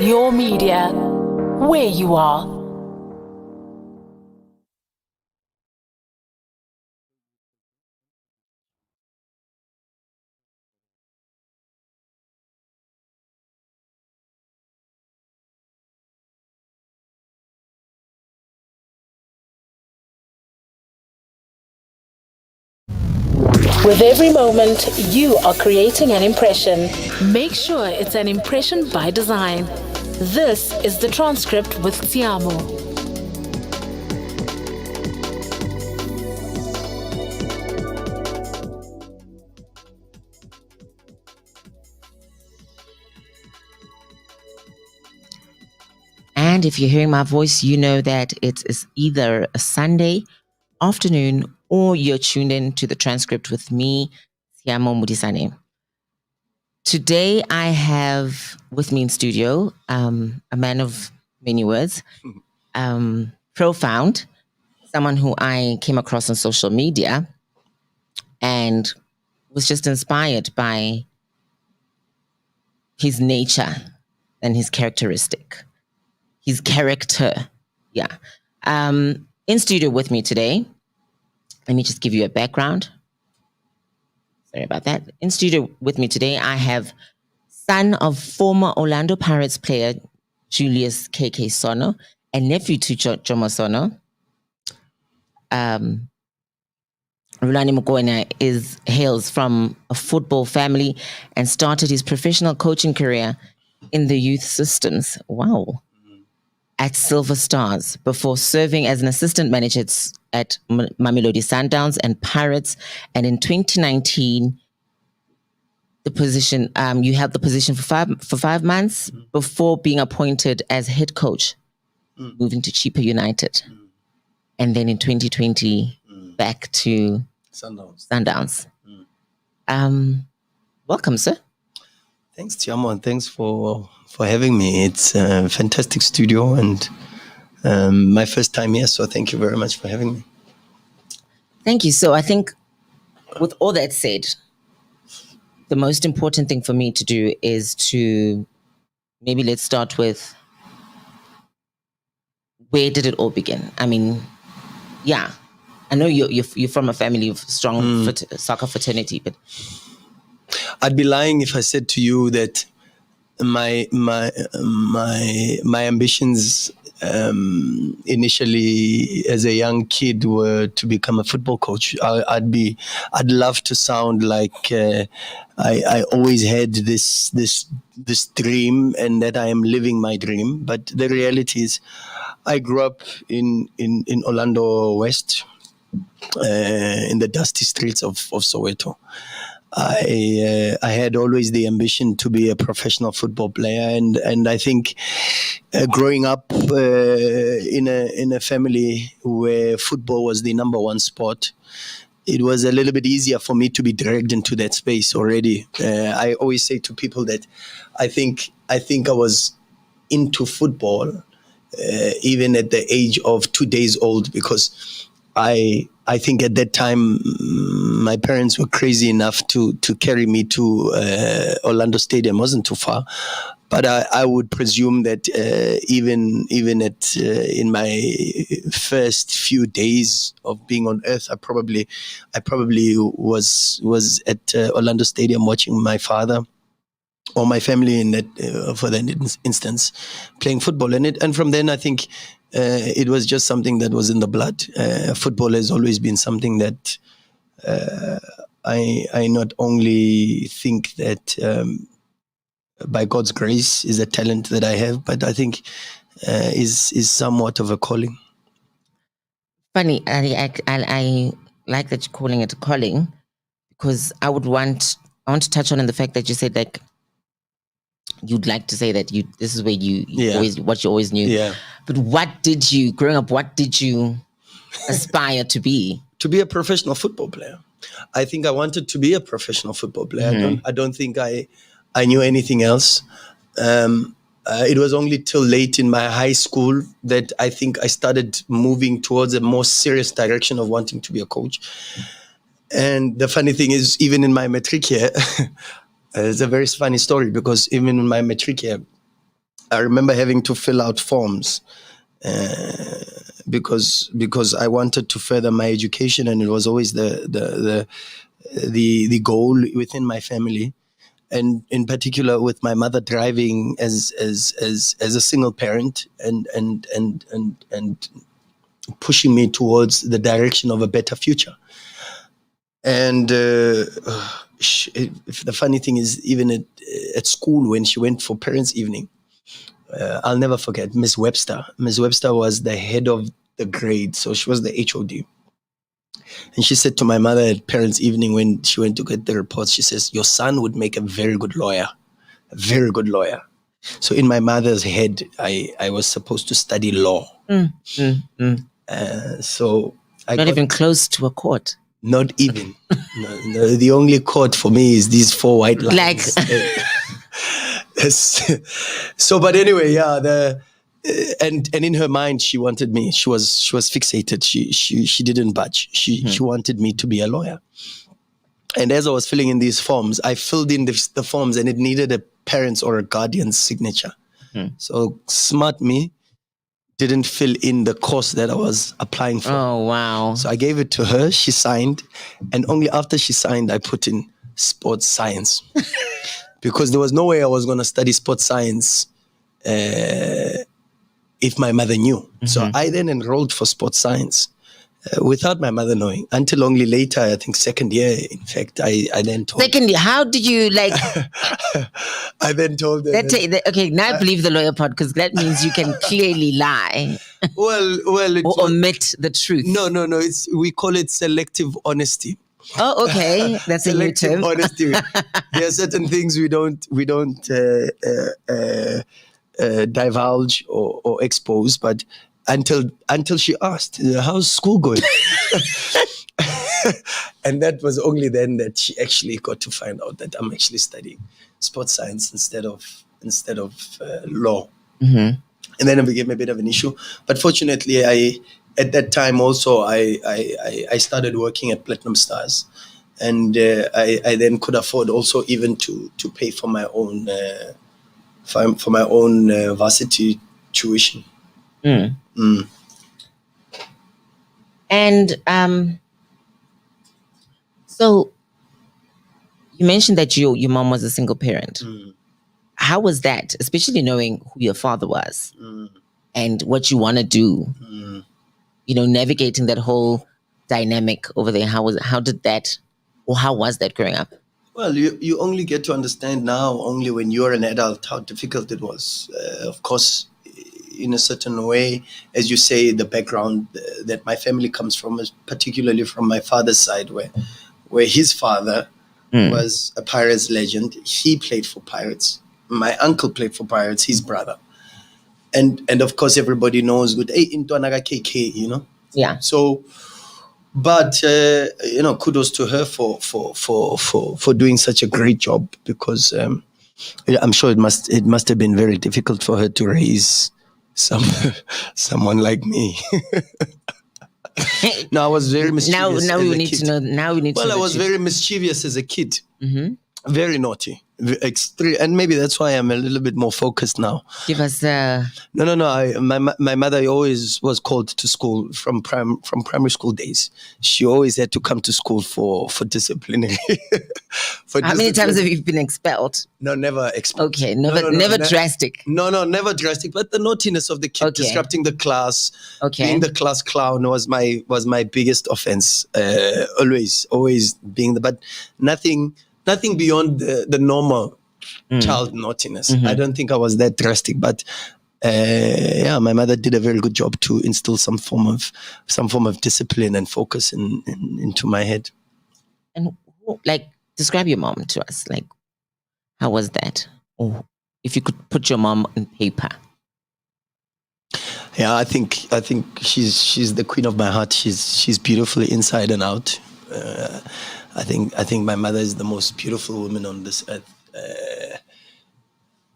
Your media, where you are. With every moment, you are creating an impression. Make sure it's an impression by design. This is the transcript with Tiamo. And if you're hearing my voice, you know that it is either a Sunday afternoon or you're tuned in to the transcript with me, Tiamo Mudisane. Today, I have with me in studio a man of many words, profound, someone who I came across on social media and was just inspired by his nature and his characteristic, his character. Yeah. In studio with me today, let me just give you a background. Sorry about that. In studio with me today, I have son of former Orlando Pirates player Julius KK Sono and nephew to Jomo Sono. Rulani Mokwena hails from a football family and started his professional coaching career in the youth systems. Wow. At Silver Stars before serving as an assistant manager at Mamelodi Sundowns and Pirates. And in 2019, the position you held the position for 5 months before being appointed as head coach, moving to Chipa United, and then in 2020 back to Sundowns. Welcome, sir. Thanks, Tiamo, and thanks for having me. It's a fantastic studio and my first time here, so thank you very much for having me. Thank you. So I think with all that said, the most important thing for me to do is to maybe let's start with where did it all begin? I mean, yeah, I know you're from a family of strong soccer fraternity, but I'd be lying if I said to you that my ambitions initially as a young kid were to become a football coach. I'd love to sound like I always had this dream and that I am living my dream. But the reality is, I grew up in Orlando West, in the dusty streets of Soweto. I had always the ambition to be a professional football player, and I think growing up in a family where football was the number one sport, it was a little bit easier for me to be dragged into that space already. I always say to people that I think I was into football even at the age of 2 days old, because I think at that time my parents were crazy enough to carry me to Orlando Stadium. It wasn't too far, but I would presume that even at in my first few days of being on earth, I probably was at Orlando Stadium watching my father or my family in that for that instance playing football. And from then I think it was just something that was in the blood. Football has always been something that I not only think that by God's grace is a talent that I have, but I think is somewhat of a calling. Funny, I like that you're calling it a calling, because I want to touch on the fact that you said like you'd like to say that this is where you always knew. Yeah. But growing up, what did you aspire to be? To be a professional football player. I think I wanted to be a professional football player. Mm-hmm. I don't think I knew anything else. It was only till late in my high school that I think I started moving towards a more serious direction of wanting to be a coach. And the funny thing is, even in my matric year, it's a very funny story, because even in my matric year, I remember having to fill out forms because I wanted to further my education, and it was always the goal within my family, and in particular with my mother driving as a single parent and pushing me towards the direction of a better future. And the funny thing is, even at school, when she went for parents' evening, I'll never forget Miss Webster. Miss Webster was the head of the grade, so she was the HOD. And she said to my mother at parents' evening when she went to get the reports, she says, "Your son would make a very good lawyer, a very good lawyer." So in my mother's head, I was supposed to study law. So I Not even close to a court. Not even. No, the only court for me is these 4 white lines. So, but anyway, yeah. And in her mind, she wanted me. She was fixated. She didn't budge. She wanted me to be a lawyer. And as I was filling in these forms, I filled in the forms, and it needed a parent's or a guardian's signature. So smart me didn't fill in the course that I was applying for. Oh, wow. So I gave it to her. She signed. And only after she signed, I put in sports science. Because there was no way I was going to study sports science if my mother knew. So I then enrolled for sports science without my mother knowing. Until only later, I think second year, in fact, I then told her. Second year, how did you like... I then told her. Okay, now I believe the lawyer part, because that means you can clearly lie. Well, or omit the truth. No. We call it selective honesty. Oh, okay. That's a new term. Honesty. There are certain things we don't divulge or expose, but until she asked, "How's school going?" And that was only then that she actually got to find out that I'm actually studying sports science instead of law. And then it became a bit of an issue. But fortunately, at that time also I started working at Platinum Stars, and I then could afford also even to pay for my own varsity tuition. And so you mentioned that your mom was a single parent. How was that, especially knowing who your father was and what you want to do? Navigating that whole dynamic over there. How was that growing up? Well, you only get to understand now only when you're an adult how difficult it was. Of course, in a certain way, as you say, the background that my family comes from is particularly from my father's side, where his father was a Pirates legend. He played for Pirates. My uncle played for Pirates, his brother. And of course, everybody knows good. Hey, Intwanaga KK, Yeah. So, but kudos to her for doing such a great job, because I'm sure it must have been very difficult for her to raise someone like me. No, I was very mischievous. Now we need to know. Now we need to know. Well, I was very mischievous as a kid. Very naughty, extreme, and maybe that's why I'm a little bit more focused now. Give us No. My mother always was called to school from primary school days. She always had to come to school for disciplinary. How many times have you been expelled? No, never expelled. Okay, never drastic. No, never drastic. But the naughtiness of the kid, disrupting the class, being the class clown was my biggest offense. Always being but nothing beyond the normal child naughtiness. I don't think I was that drastic, but my mother did a very good job to instill some form of discipline and focus into my head. And describe your mom to us. How was that? Or if you could put your mom on paper. Yeah, I think she's the queen of my heart. She's beautifully inside and out. I think my mother is the most beautiful woman on this earth.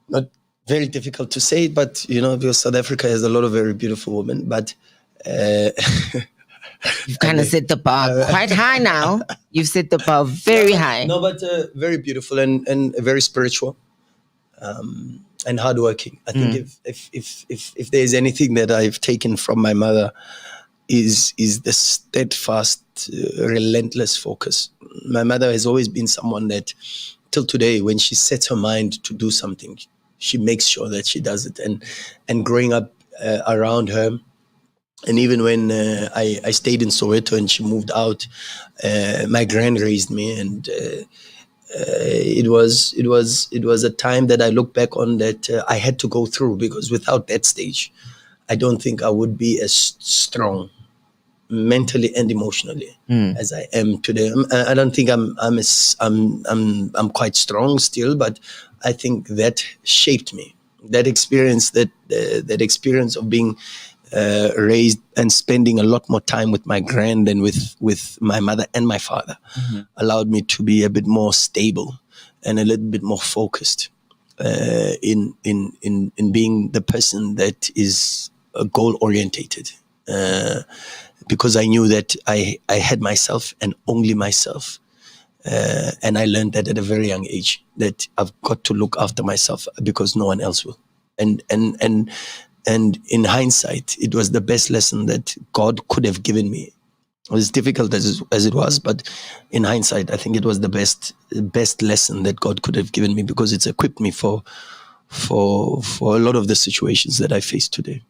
Not very difficult to say, but because South Africa has a lot of very beautiful women. But you've kind of set the bar quite high now. You've set the bar very high. No, but very beautiful and very spiritual. and hardworking. I think if there's anything that I've taken from my mother is the steadfast, relentless focus. My mother has always been someone that, till today, when she sets her mind to do something, she makes sure that she does it. And growing up around her, and even when I stayed in Soweto and she moved out, my grand raised me, and it was a time that I look back on that I had to go through, because without that stage, I don't think I would be as strong mentally and emotionally as I am today. I don't think I'm quite strong still, but I think that shaped me. That experience, that experience of being raised and spending a lot more time with my grand than with my mother and my father, allowed me to be a bit more stable and a little bit more focused in being the person that is goal orientated. Because I knew that I had myself and only myself. And I learned that at a very young age, that I've got to look after myself because no one else will. And in hindsight, it was the best lesson that God could have given me. As difficult as it was, but in hindsight, I think it was the best lesson that God could have given me, because it's equipped me for a lot of the situations that I face today.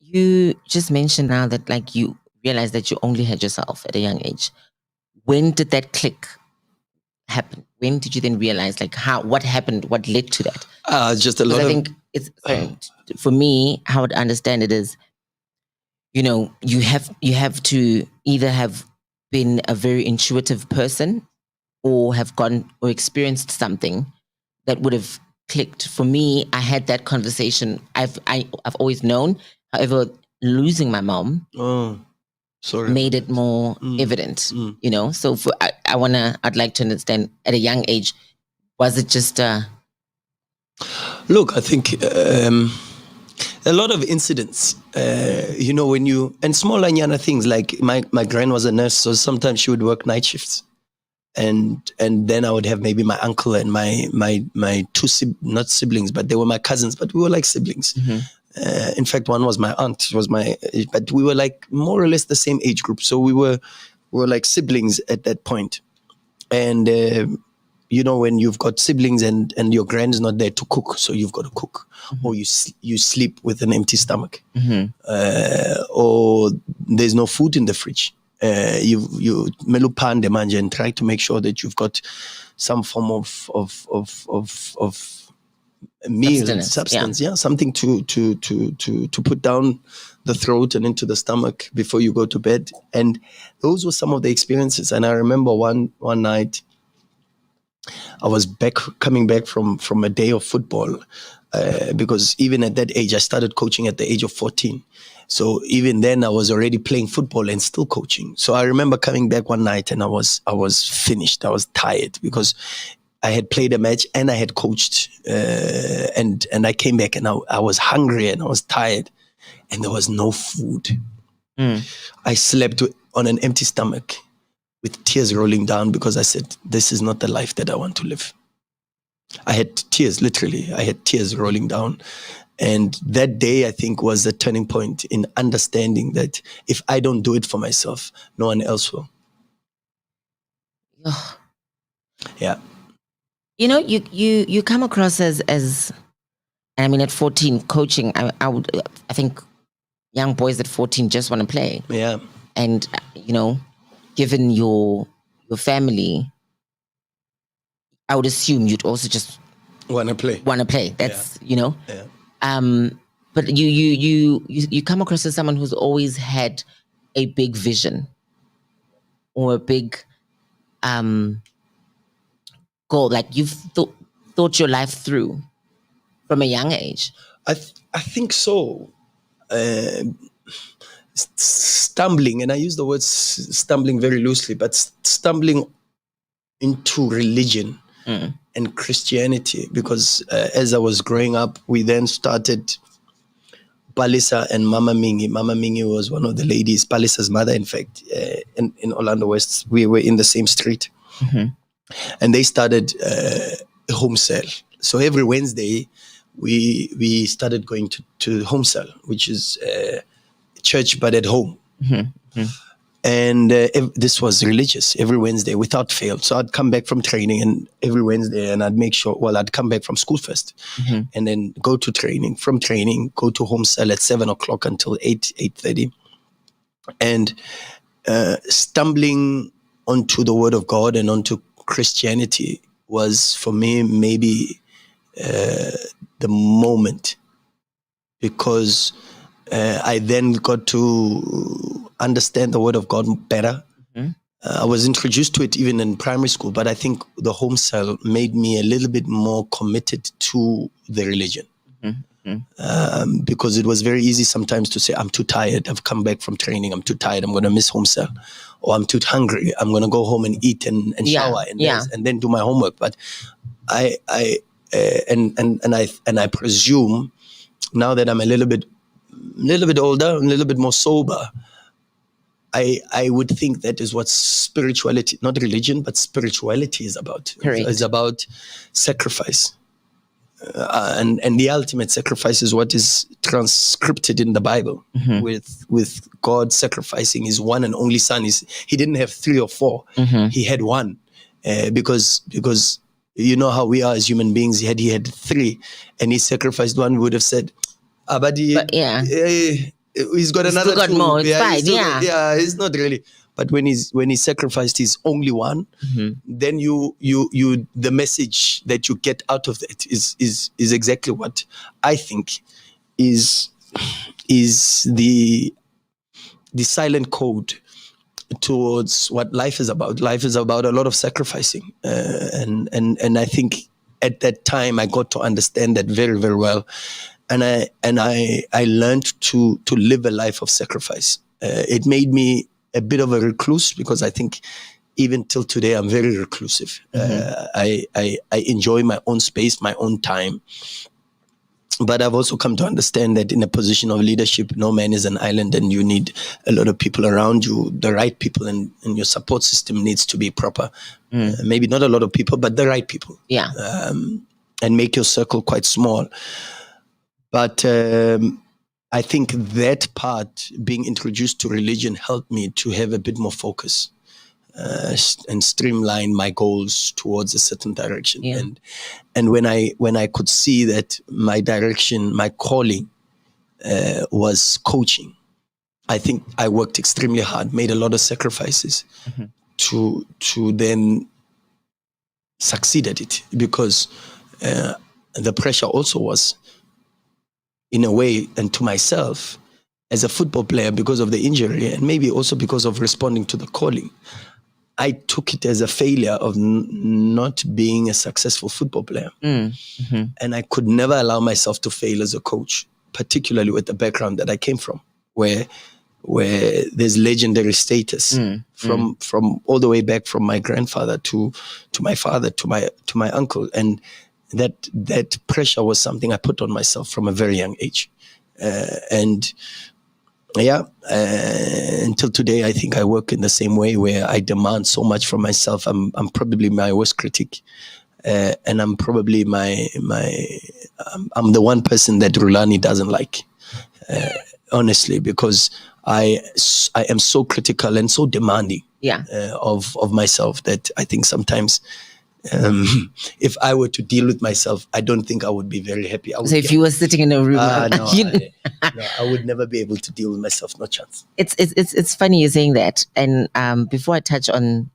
You just mentioned now that like you realized that you only had yourself at a young age. When did that click happen? When did you then realize like what happened? What led to that? Just a lot I of. think it's for me, how I understand it is, you have to either have been a very intuitive person or have gone or experienced something that would have clicked. For me, I had that conversation. I've always known. However, losing my mom made it more evident. So I'd like to understand, at a young age, was it just Look, I think a lot of incidents, when and small anyana things, like my grand was a nurse, so sometimes she would work night shifts. And then I would have maybe my uncle and my two not siblings, but they were my cousins, but we were like siblings. In fact, one was my aunt, but we were like more or less the same age group. So we were like siblings at that point. And, when you've got siblings and your grand is not there to cook, so you've got to cook, or you sleep with an empty stomach, or there's no food in the fridge. You melupande manje and try to make sure that you've got some form of meal, substance, something to put down the throat and into the stomach before you go to bed. And those were some of the experiences. And I remember one night, I was coming back from a day of football, because even at that age, I started coaching at the age of 14. So even then, I was already playing football and still coaching. So I remember coming back one night and I was finished. I was tired because I had played a match and I had coached, and I came back and I was hungry and I was tired, and there was no food. I slept on an empty stomach with tears rolling down, because I said, this is not the life that I want to live. I had tears, literally. I had tears rolling down. And that day, I think, was a turning point in understanding that if I don't do it for myself, no one else will. Yeah. You come across as I mean, at 14, coaching, I think young boys at 14 just want to play. Yeah. And, given your family, I would assume you'd also just want to play. That's, Yeah. But you come across as someone who's always had a big vision or a big goal. Like you've thought your life through from a young age. I think so. Stumbling, and I use the word stumbling very loosely, but stumbling into religion and Christianity, because as I was growing up, we then started Palisa and Mama Mingi. Mama Mingi was one of the ladies, Palisa's mother, in fact, in Orlando West. We were in the same street. And they started a home cell. So every Wednesday, we started going to home cell, which is church but at home. And this was religious every Wednesday without fail. So I'd come back from training and every Wednesday, and I'd make sure, I'd come back from school first and then go to training. From training, go to home cell at 7 o'clock until 8:30. And stumbling onto the Word of God and onto Christianity was for me maybe the moment, because I then got to understand the Word of God better. I was introduced to it even in primary school, but I think the home cell made me a little bit more committed to the religion. Because it was very easy sometimes to say, I'm too tired, I've come back from training, I'm too tired, I'm going to miss home cell. Or I'm too hungry, I'm going to go home and eat and shower and then do my homework. But I presume now that I'm a little bit older, a little bit more sober, I would think that is what spirituality, not religion, but spirituality is about. Correct. It's about sacrifice. And the ultimate sacrifice is what is transcripted in the Bible, with God sacrificing his one and only son. He didn't have 3 or 4. He had one, because you know how we are as human beings. He had 3 and he sacrificed one. We would have said, he's got another still got 2. more. It's fine. It's not really. But when he sacrificed his only one, then you the message that you get out of that is exactly what I think is the silent code towards what life is about. Life is about a lot of sacrificing, and I think at that time I got to understand that very, very well, and I learned to live a life of sacrifice. It made me a bit of a recluse, because I think even till today I'm very reclusive. I enjoy my own space, my own time. But I've also come to understand that in a position of leadership, no man is an island, and you need a lot of people around you, the right people, and your support system needs to be proper. Maybe not a lot of people, but the right people. And make your circle quite small. But I think that part, being introduced to religion, helped me to have a bit more focus and streamline my goals towards a certain direction. And when I could see that my direction, my calling was coaching, I think I worked extremely hard, made a lot of sacrifices to then succeed at it, because the pressure also was, in a way, and to myself as a football player, because of the injury and maybe also because of responding to the calling, I took it as a failure of not being a successful football player. And I could never allow myself to fail as a coach, particularly with the background that I came from, where there's legendary status from all the way back from my grandfather to my father, to my uncle. And that pressure was something I put on myself from a very young age. Until today, I think I work in the same way, where I demand so much from myself. I'm probably my worst critic. And I'm probably I'm the one person that Rulani doesn't like, honestly, because I am so critical and so demanding of myself, that I think sometimes if I were to deal with myself, I don't think I would be very happy. So if you were sitting in a room, no, I would never be able to deal with myself. No chance. It's funny you're saying that. And before I touch on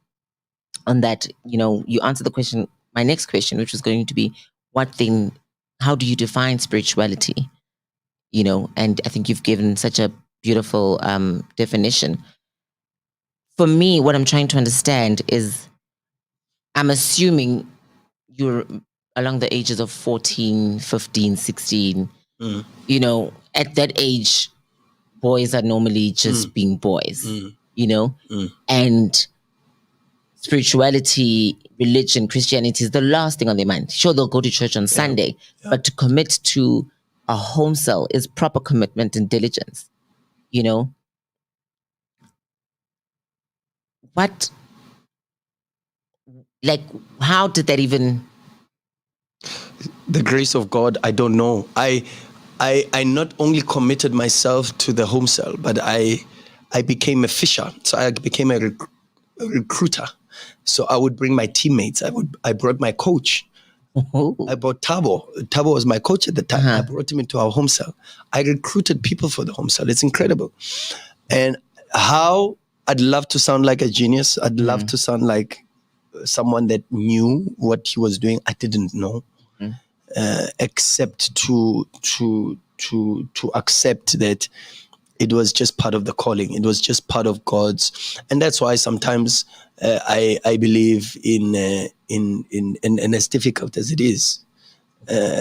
that, you answered the question, my next question, which was going to be, how do you define spirituality? And I think you've given such a beautiful definition. For me, what I'm trying to understand is, I'm assuming you're along the ages of 14, 15, 16. At that age, boys are normally just being boys, and spirituality, religion, Christianity is the last thing on their mind. Sure, they'll go to church on Sunday, but to commit to a home cell is proper commitment and diligence. How did that even The grace of God, I don't know. I not only committed myself to the home cell, but I became a fisher. So I became a recruiter. So I would bring my teammates. I brought my coach. I brought Tabo. Tabo was my coach at the time. I brought him into our home cell. I recruited people for the home cell. It's incredible. And how I'd love to sound like a genius. I'd love to sound like someone that knew what he was doing. I didn't know, except to accept that it was just part of the calling. It was just part of God's, and that's why sometimes I believe in as difficult as it is.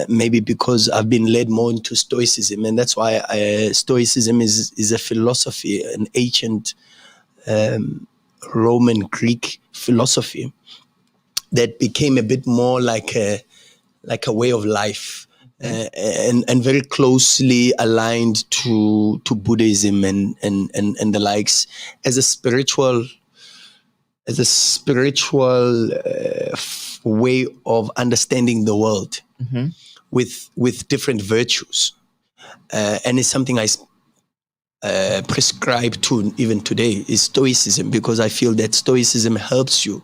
Maybe because I've been led more into Stoicism, and that's why Stoicism is a philosophy, an ancient Roman Greek philosophy that became a bit more like a way of life. And very closely aligned to Buddhism and the likes as a spiritual way of understanding the world with different virtues, and it's something I prescribe to even today is Stoicism, because I feel that Stoicism helps you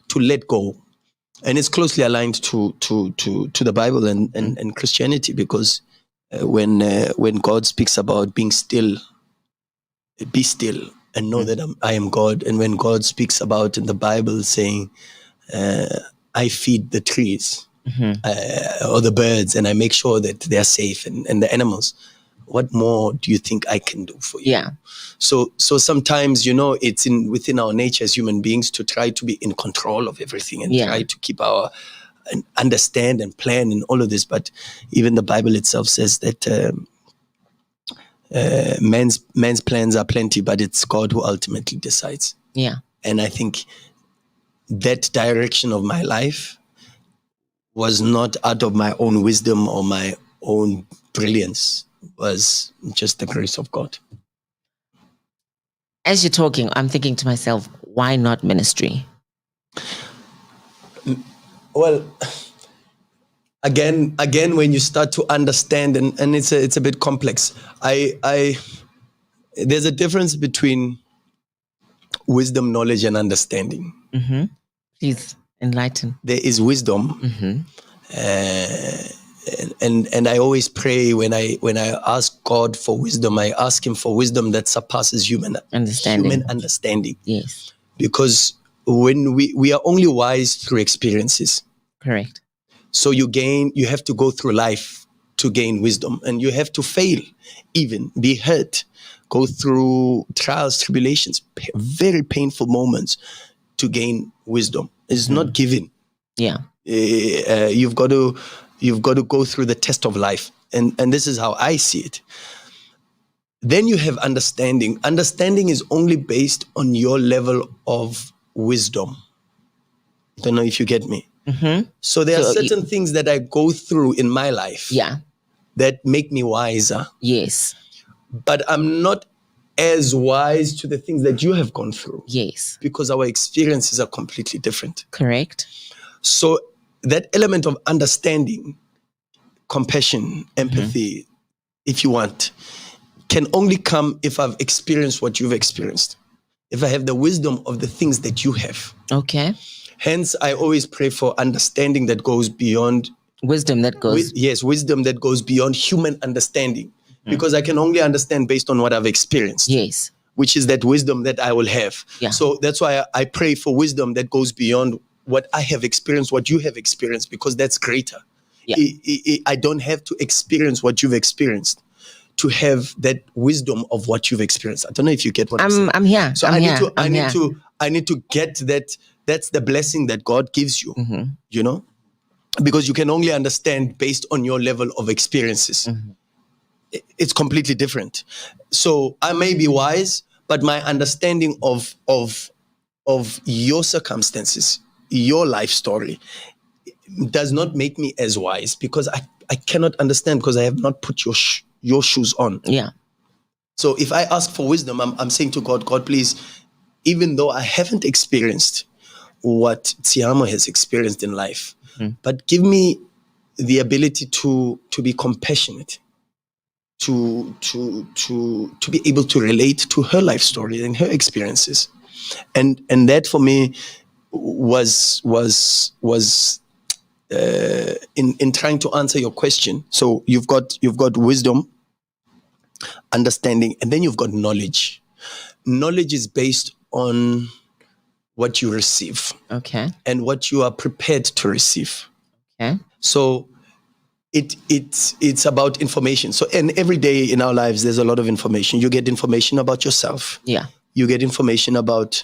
to let go. And it's closely aligned to the Bible and Christianity, because when God speaks about being still, be still and know that I am God. And when God speaks about in the Bible saying, I feed the trees or the birds and I make sure that they are safe and the animals, what more do you think I can do for you? Yeah. So sometimes, it's within our nature as human beings to try to be in control of everything and try to keep and understand and plan and all of this. But even the Bible itself says that man's plans are plenty, but it's God who ultimately decides. Yeah. And I think that direction of my life was not out of my own wisdom or my own brilliance, was just the grace of God. As you're talking, I'm thinking to myself, why not ministry? Well, again, when you start to understand, and it's a bit complex. There's a difference between wisdom, knowledge, and understanding. Please enlighten. There is wisdom, and I always pray when I ask God for wisdom, I ask Him for wisdom that surpasses human understanding. Yes, because when we are only wise through experiences. Correct. So you have to go through life to gain wisdom, and you have to fail, even be hurt, go through trials, tribulations, very painful moments to gain wisdom. It's not given. Yeah. You've got to go through the test of life, and this is how I see it. Then you have understanding. Understanding is only based on your level of wisdom. I don't know if you get me. So there are certain things that I go through in my life that make me wiser. Yes. But I'm not as wise to the things that you have gone through. Yes. Because our experiences are completely different. Correct. So that element of understanding, compassion, empathy, if you want, can only come if I've experienced what you've experienced. If I have the wisdom of the things that you have. Okay. Hence, I always pray for understanding that goes beyond... Wisdom that goes... wisdom that goes beyond human understanding. Because I can only understand based on what I've experienced. Yes. Which is that wisdom that I will have. Yeah. So that's why I pray for wisdom that goes beyond what I have experienced, what you have experienced, because that's greater. Yeah. I don't have to experience what you've experienced to have that wisdom of what you've experienced. I don't know if you get what I'm saying. I'm here. So I need to get that. That's the blessing that God gives you, because you can only understand based on your level of experiences. It's completely different. So I may be wise, but my understanding of your circumstances, your life story, does not make me as wise, because I cannot understand, because I have not put your shoes on. Yeah. So if I ask for wisdom, I'm saying to God, please, even though I haven't experienced what Tsiamo has experienced in life, but give me the ability to be compassionate, to be able to relate to her life story and her experiences, and that for me was in trying to answer your question. So you've got wisdom, understanding, and then you've got knowledge. Knowledge is based on what you receive, Okay. and what you are prepared to receive. Okay. So it's about information. So, and every day in our lives, there's a lot of information. You get information about yourself. Yeah. You get information about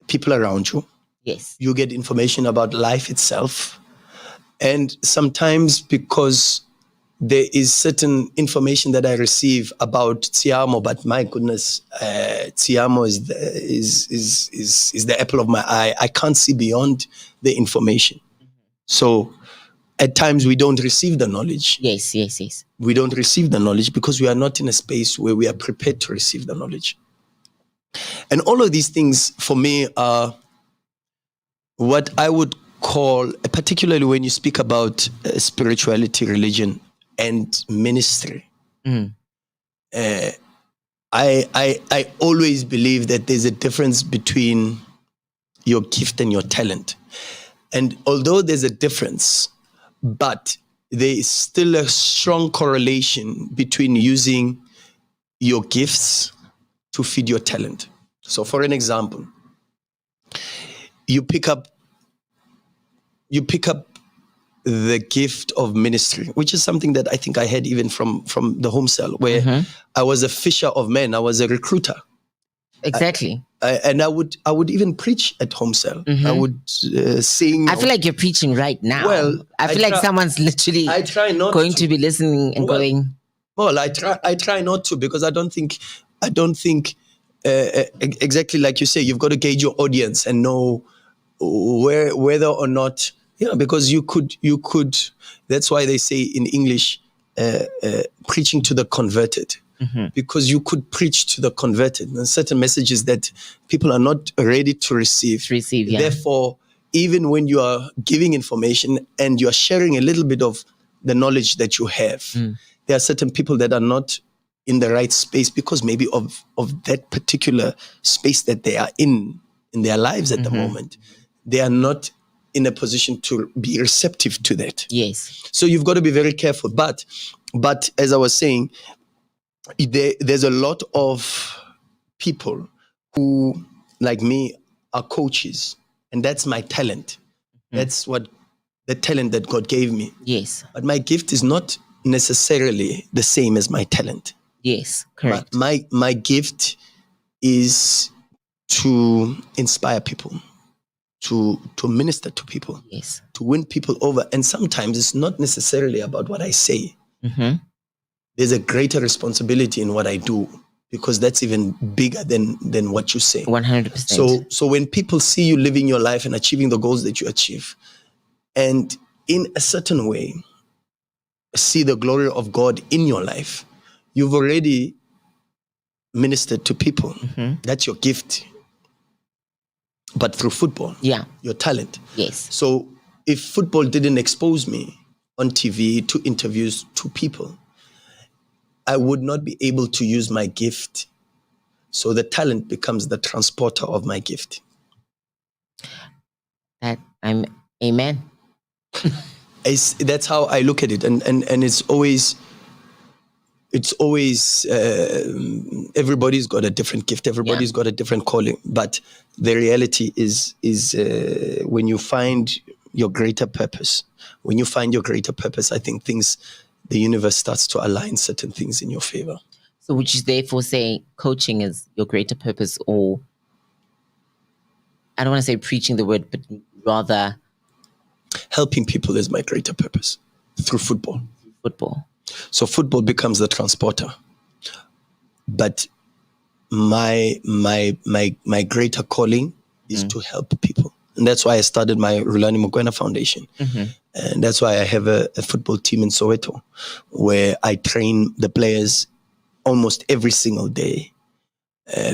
people around you. Yes. You get information about life itself. And sometimes, because there is certain information that I receive about Tsiamo, but my goodness, Tsiamo is the apple of my eye. I can't see beyond the information. So at times we don't receive the knowledge. Yes, yes, yes. We don't receive the knowledge because we are not in a space where we are prepared to receive the knowledge. And all of these things for me are what I would call, particularly when you speak about spirituality, religion, and ministry. I always believe that there's a difference between your gift and your talent. And although there's a difference, but there is still a strong correlation between using your gifts to feed your talent. So for an example, you pick up the gift of ministry, which is something that I think I had even from the home cell, where I was a fisher of men. I was a recruiter. Exactly. And I would even preach at home cell. I would sing. I feel like you're preaching right now. Well, I feel like someone's literally going to be listening and going. Well, I try not to, because I don't think exactly like you say, you've got to gauge your audience and know whether or not, because you could, that's why they say in English, preaching to the converted, because you could preach to the converted and certain messages that people are not ready to receive. Yeah. Therefore, even when you are giving information and you are sharing a little bit of the knowledge that you have, there are certain people that are not in the right space because maybe of that particular space that they are in their lives at the moment. They are not in a position to be receptive to that. Yes. So you've got to be very careful. But as I was saying, there's a lot of people who, like me, are coaches, and that's my talent. That's what the talent that God gave me. Yes. But my gift is not necessarily the same as my talent. Yes, correct. My gift is to inspire people, to minister to people, yes, to win people over. And sometimes it's not necessarily about what I say. There's a greater responsibility in what I do, because that's even bigger than what you say. 100%. So when people see you living your life and achieving the goals that you achieve, and in a certain way see the glory of God in your life, you've already ministered to people. That's your gift. But through football, your talent. Yes. So if football didn't expose me on TV to interviews to people, I would not be able to use my gift. So the talent becomes the transporter of my gift. Amen. That's how I look at it, and it's always everybody's got a different gift, everybody's got a different calling, but the reality is when you find your greater purpose, I think the universe starts to align certain things in your favor. So would you therefore say coaching is your greater purpose, or I don't want to say preaching the word, but rather helping people is my greater purpose through football. So football becomes the transporter, but my greater calling is to help people, and that's why I started my Rulani Mokwena Foundation, and that's why I have a football team in Soweto, where I train the players almost every single day,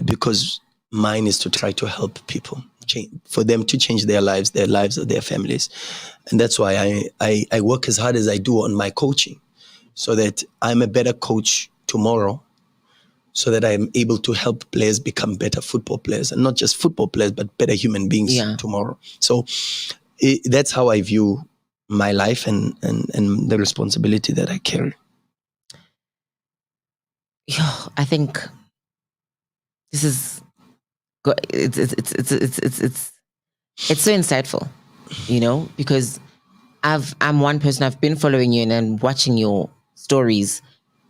because mine is to try to help people. for them to change their lives of their families. And that's why I work as hard as I do on my coaching, so that I'm a better coach tomorrow, so that I'm able to help players become better football players, and not just football players, but better human beings tomorrow. So that's how I view my life and the responsibility that I carry. I think this is it's so insightful, because I'm one person, I've been following you and watching your stories,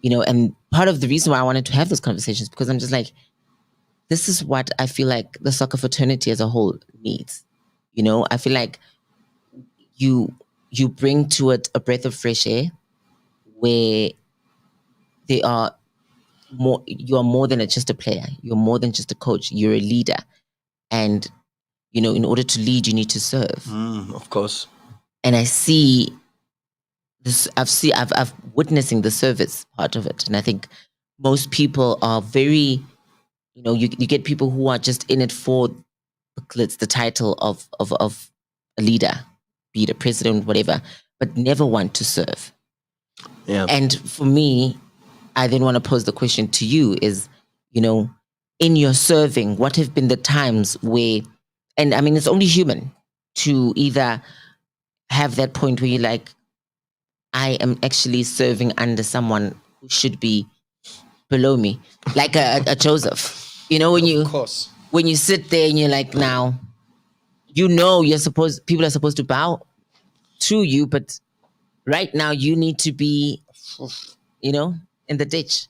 and part of the reason why I wanted to have this conversation is because I'm just like, this is what I feel like the soccer fraternity as a whole needs. I feel like you bring to it a breath of fresh air where you are more than just a player. You're more than just a coach. You're a leader. And, in order to lead, you need to serve. Of course. And I see this, I've witnessing the service part of it. And I think most people are very, you get people who are just in it for the title of a leader, be it a president, whatever, but never want to serve. Yeah. And for me, I then want to pose the question to you is, in your serving, what have been the times where, and I mean, it's only human to either have that point where you're like, I am actually serving under someone who should be below me, like a Joseph, when you sit there and you're like, now, people are supposed to bow to you, but right now you need to be, in the ditch.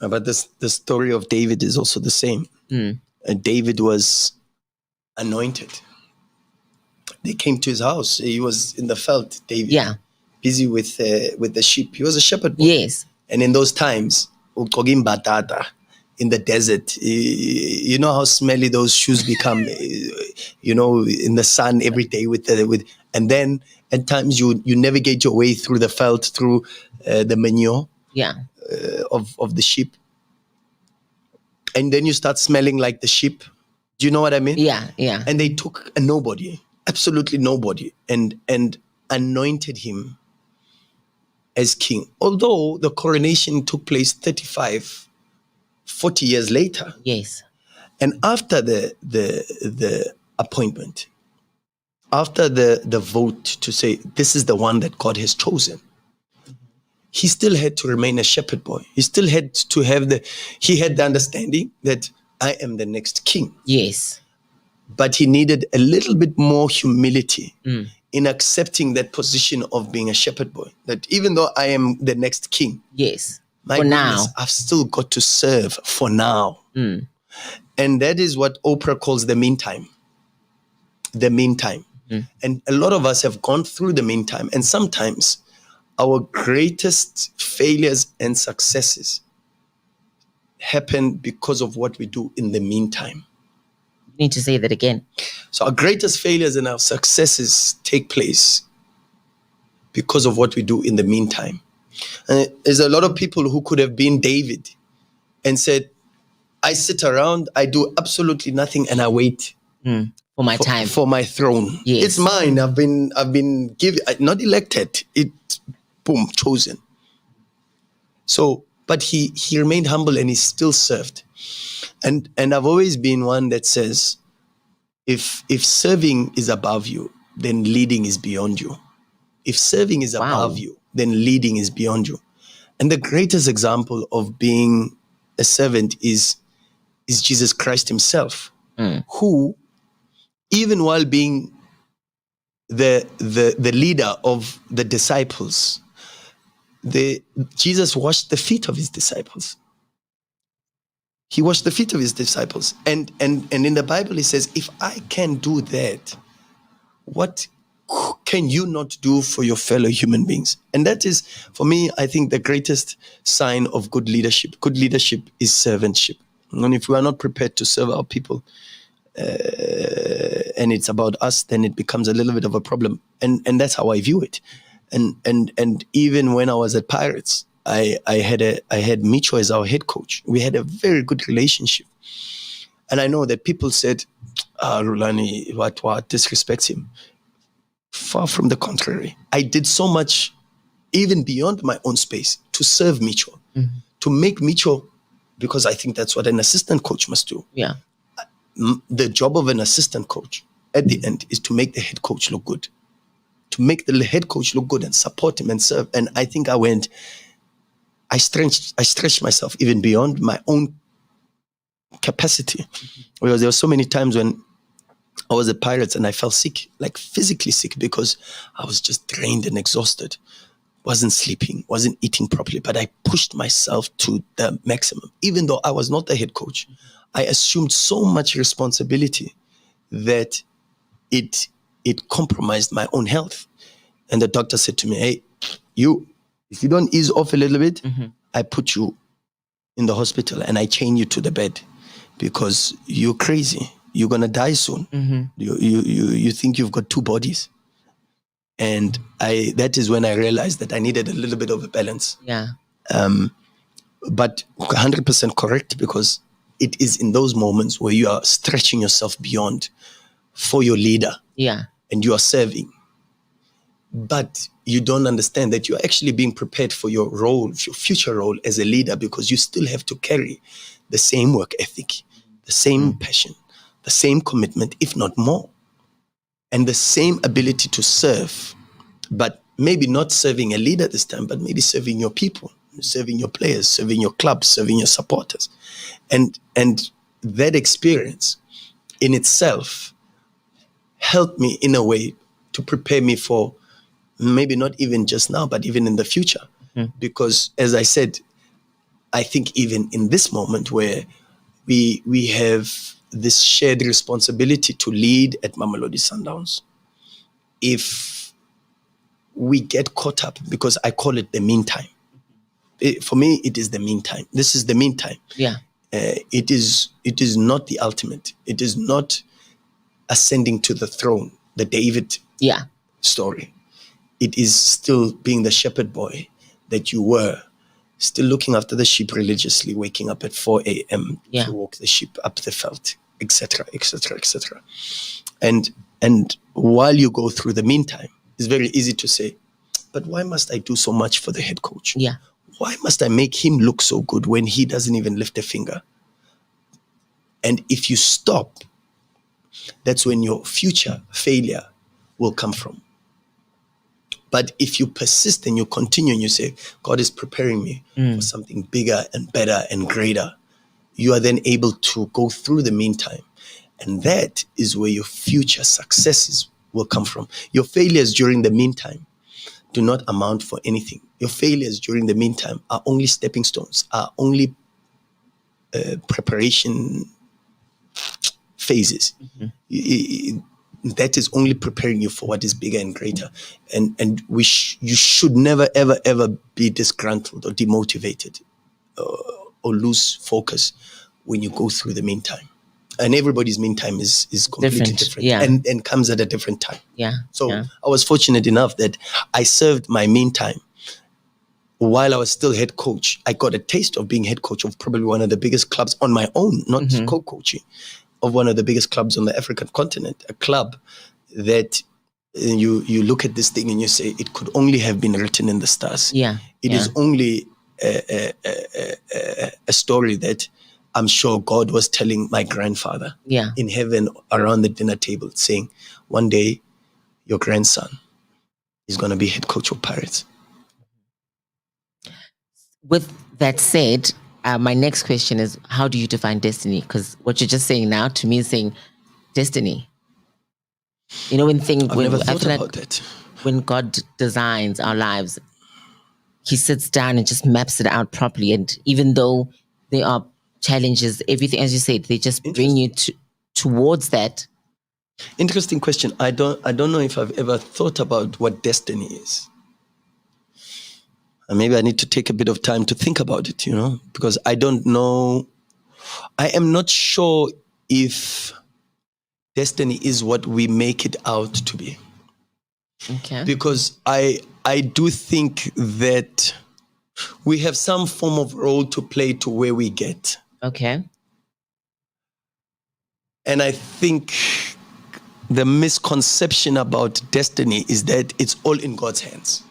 But the story of David is also the same. David was anointed. They came to his house. He was in the field, David. Yeah. Busy with the sheep. He was a shepherd boy. Yes. And in those times, ugqoka batata in the desert, you know how smelly those shoes become, in the sun every day and then at times you navigate your way through the field, through the manure of the sheep. And then you start smelling like the sheep. Do you know what I mean? Yeah, yeah. And they took a nobody, absolutely nobody, and anointed him as king. Although the coronation took place 40 years later. Yes. And after the appointment, after the vote to say this is the one that God has chosen, he still had to remain a shepherd boy. He still had to have he had the understanding that I am the next king. Yes. But he needed a little bit more humility in accepting that position of being a shepherd boy. That even though I am the next king, yes, my goodness, I've still got to serve for now. And that is what Oprah calls the meantime. The meantime. And a lot of us have gone through the meantime. And sometimes our greatest failures and successes happen because of what we do in the meantime. You need to say that again. So our greatest failures and our successes take place because of what we do in the meantime. And there's a lot of people who could have been David and said, I sit around, I do absolutely nothing, and I wait for my time, for my throne. Yes. It's mine. I've been given, not elected. Boom, chosen. So, but he remained humble and he still served. And I've always been one that says, if serving is above you, then leading is beyond you. If serving is above you, then leading is beyond you. And the greatest example of being a servant is Jesus Christ himself, who, even while being the leader of the disciples, Jesus washed the feet of his disciples. He washed the feet of his disciples. And in the Bible, it says, if I can do that, what can you not do for your fellow human beings? And that is, for me, I think the greatest sign of good leadership. Good leadership is servantship. And if we are not prepared to serve our people, and it's about us, then it becomes a little bit of a problem. And that's how I view it. And even when I was at Pirates, I had Micho as our head coach. We had a very good relationship. And I know that people said, Rulani, what, disrespects him. Far from the contrary. I did so much, even beyond my own space, to serve Micho, to make Micho, because I think that's what an assistant coach must do. Yeah. The job of an assistant coach at the end is to make the head coach look good, to make the head coach look good and support him and serve. And I think I stretched myself even beyond my own capacity, because there were so many times when I was at Pirates and I felt sick, like physically sick, because I was just drained and exhausted. Wasn't sleeping, wasn't eating properly, but I pushed myself to the maximum. Even though I was not the head coach, I assumed so much responsibility that it compromised my own health. And the doctor said to me, hey, if you don't ease off a little bit, I put you in the hospital and I chain you to the bed because you're crazy. You're going to die soon. You think you've got two bodies. And that is when I realized that I needed a little bit of a balance. Yeah. But 100% correct, because it is in those moments where you are stretching yourself beyond for your leader. Yeah. And you are serving. But you don't understand that you're actually being prepared for your role, your future role as a leader, because you still have to carry the same work ethic, the same passion, the same commitment, if not more, and the same ability to serve, but maybe not serving a leader this time, but maybe serving your people, serving your players, serving your club, serving your supporters. And that experience in itself helped me in a way to prepare me for maybe not even just now, but even in the future. Because as I said, I think even in this moment where we have this shared responsibility to lead at Mamelodi Sundowns, if we get caught up, because I call it the meantime. For me, it is the meantime. This is the meantime. Yeah. It is not the ultimate. It is not ascending to the throne, the David story. It is still being the shepherd boy that you were, still looking after the sheep religiously, waking up at 4 a.m. to walk the sheep up the veld, etc., etc., etc. And while you go through the meantime, it's very easy to say, but why must I do so much for the head coach? Yeah. Why must I make him look so good when he doesn't even lift a finger? And if you stop, that's when your future failure will come from. But if you persist and you continue and you say, God is preparing me for something bigger and better and greater, you are then able to go through the meantime. And that is where your future successes will come from. Your failures during the meantime do not amount for anything. Your failures during the meantime are only stepping stones, are only preparation phases. That is only preparing you for what is bigger and greater. And you should never, ever, ever be disgruntled or demotivated or lose focus when you go through the meantime. And everybody's meantime is completely different and comes at a different time. Yeah. So I was fortunate enough that I served my meantime while I was still head coach. I got a taste of being head coach of probably one of the biggest clubs on my own, not co-coaching, of one of the biggest clubs on the African continent, a club that you look at this thing and you say, it could only have been written in the stars. Yeah. It is only a story that I'm sure God was telling my grandfather in heaven around the dinner table, saying, one day your grandson is going to be head coach of Pirates. With that said, my next question is, how do you define destiny? Because what you're just saying now to me is saying destiny. You know, I've never thought about that. When God designs our lives, he sits down and just maps it out properly. And even though there are challenges, everything, as you said, they just bring you towards that. Interesting question. I don't know if I've ever thought about what destiny is. And maybe I need to take a bit of time to think about it, because I don't know. I am not sure if destiny is what we make it out to be. Okay. Because I do think that we have some form of role to play to where we get. Okay. And I think the misconception about destiny is that it's all in God's hands.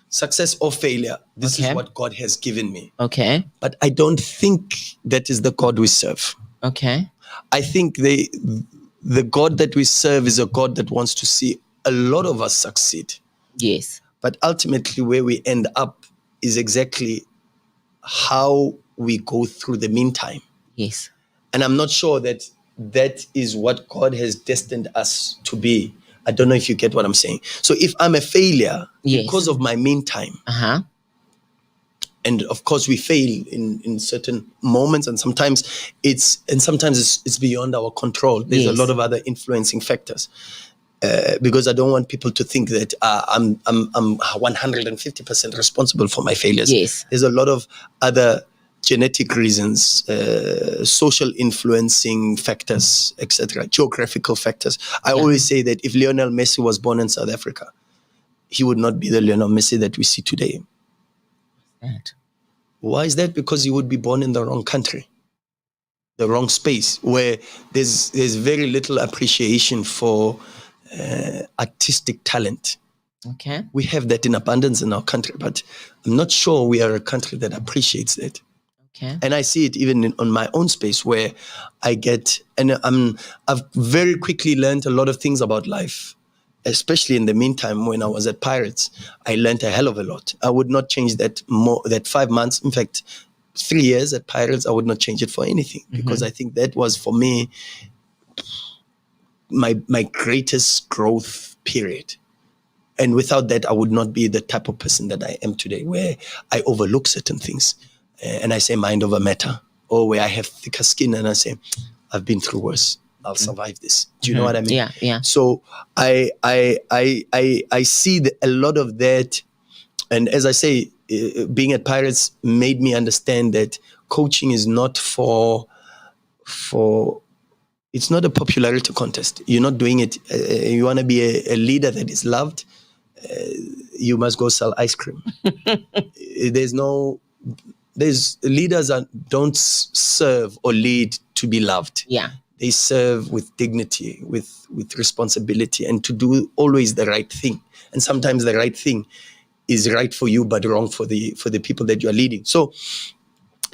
Success or failure, this is what God has given me. Okay. But I don't think that is the God we serve. Okay. I think the God that we serve is a God that wants to see a lot of us succeed. Yes. But ultimately where we end up is exactly how we go through the meantime. Yes. And I'm not sure that is what God has destined us to be. I don't know if you get what I'm saying. So if I'm a failure because of my meantime, and of course we fail in certain moments, and sometimes it's beyond our control. There's a lot of other influencing factors. Because I don't want people to think that I'm 150% responsible for my failures. Yes. There's a lot of other genetic reasons, social influencing factors, etc., geographical factors. I always say that if Lionel Messi was born in South Africa, he would not be the Lionel Messi that we see today. Why is that? Because he would be born in the wrong country, the wrong space, where there's very little appreciation for artistic talent. Okay. We have that in abundance in our country, but I'm not sure we are a country that appreciates that. Okay. And I see it even on my own space where I get, and I've very quickly learned a lot of things about life, especially in the meantime when I was at Pirates. I learned a hell of a lot. I would not change that 5 months. In fact, 3 years at Pirates, I would not change it for anything, because I think that was for me my greatest growth period. And without that, I would not be the type of person that I am today, where I overlook certain things and I say mind over matter, or where I have thicker skin and I say, I've been through worse. I'll survive this. Do you know what I mean? Yeah. So I see a lot of that. And as I say, being at Pirates made me understand that coaching is not it's not a popularity contest. You're not doing it. You want to be a leader that is loved. You must go sell ice cream. There's leaders don't serve or lead to be loved. Yeah. They serve with dignity, with responsibility, and to do always the right thing. And sometimes the right thing is right for you, but wrong for the people that you are leading. So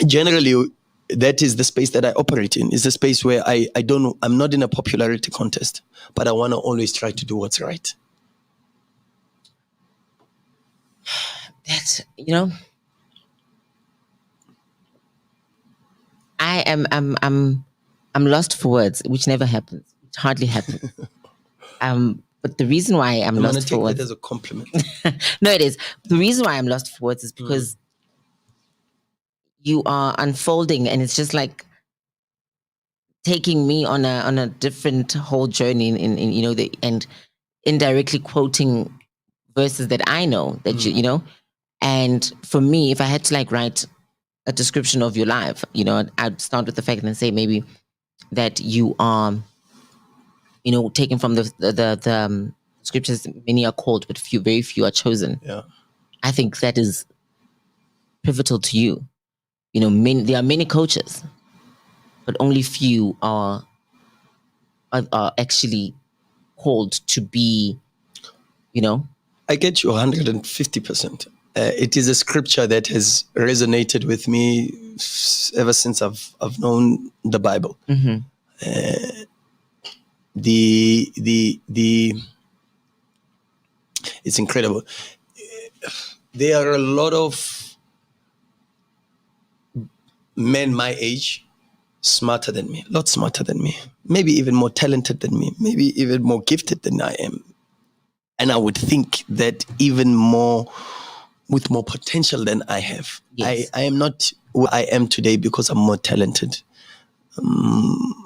generally, that is the space that I operate in. Is the space where I don't know. I'm not in a popularity contest, but I want to always try to do what's right. That's, I'm lost for words, which never happens. It hardly happens. But the reason why I'm lost for words, that as a compliment. No, it is. The reason why I'm lost for words is because you are unfolding, and it's just like taking me on a different whole journey in and indirectly quoting verses that I know that you. And for me, if I had to write a description of your life, I'd start with the fact and say maybe that you are, taken from the scriptures. Many are called, but very few are chosen. Yeah, I think that is pivotal to you. There are many coaches, but only few are actually called to be. I get you 150%. It is a scripture that has resonated with me ever since I've known the Bible. It's incredible. There are a lot of men my age, smarter than me, a lot smarter than me, maybe even more talented than me, maybe even more gifted than I am. And I would think that even more, with more potential than I have. Yes. I am not who I am today because I'm more talented,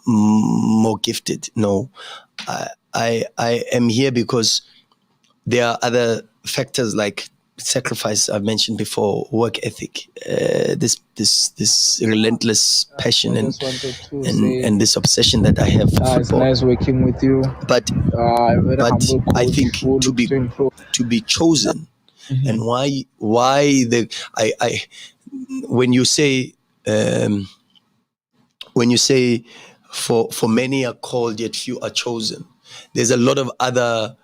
more gifted. No, I am here because there are other factors like sacrifice I've mentioned before, work ethic, this relentless passion and this obsession that I have for football. It's nice working with you. But I think to be chosen, and why when you say For many are called, yet few are chosen. There's a lot of other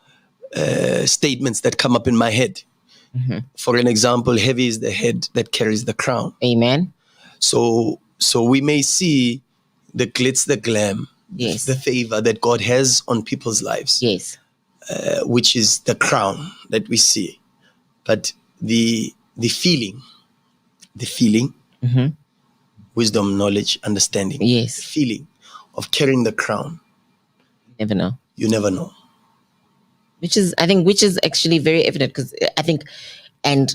statements that come up in my head. For an example, heavy is the head that carries the crown. Amen. So we may see the glitz, the glam, Yes. the favor that God has on people's lives, Yes. which is the crown that we see. But the feeling, wisdom, knowledge, understanding, Yes. the feeling of carrying the crown, Never know. you never know. Which is actually very evident, because I think, and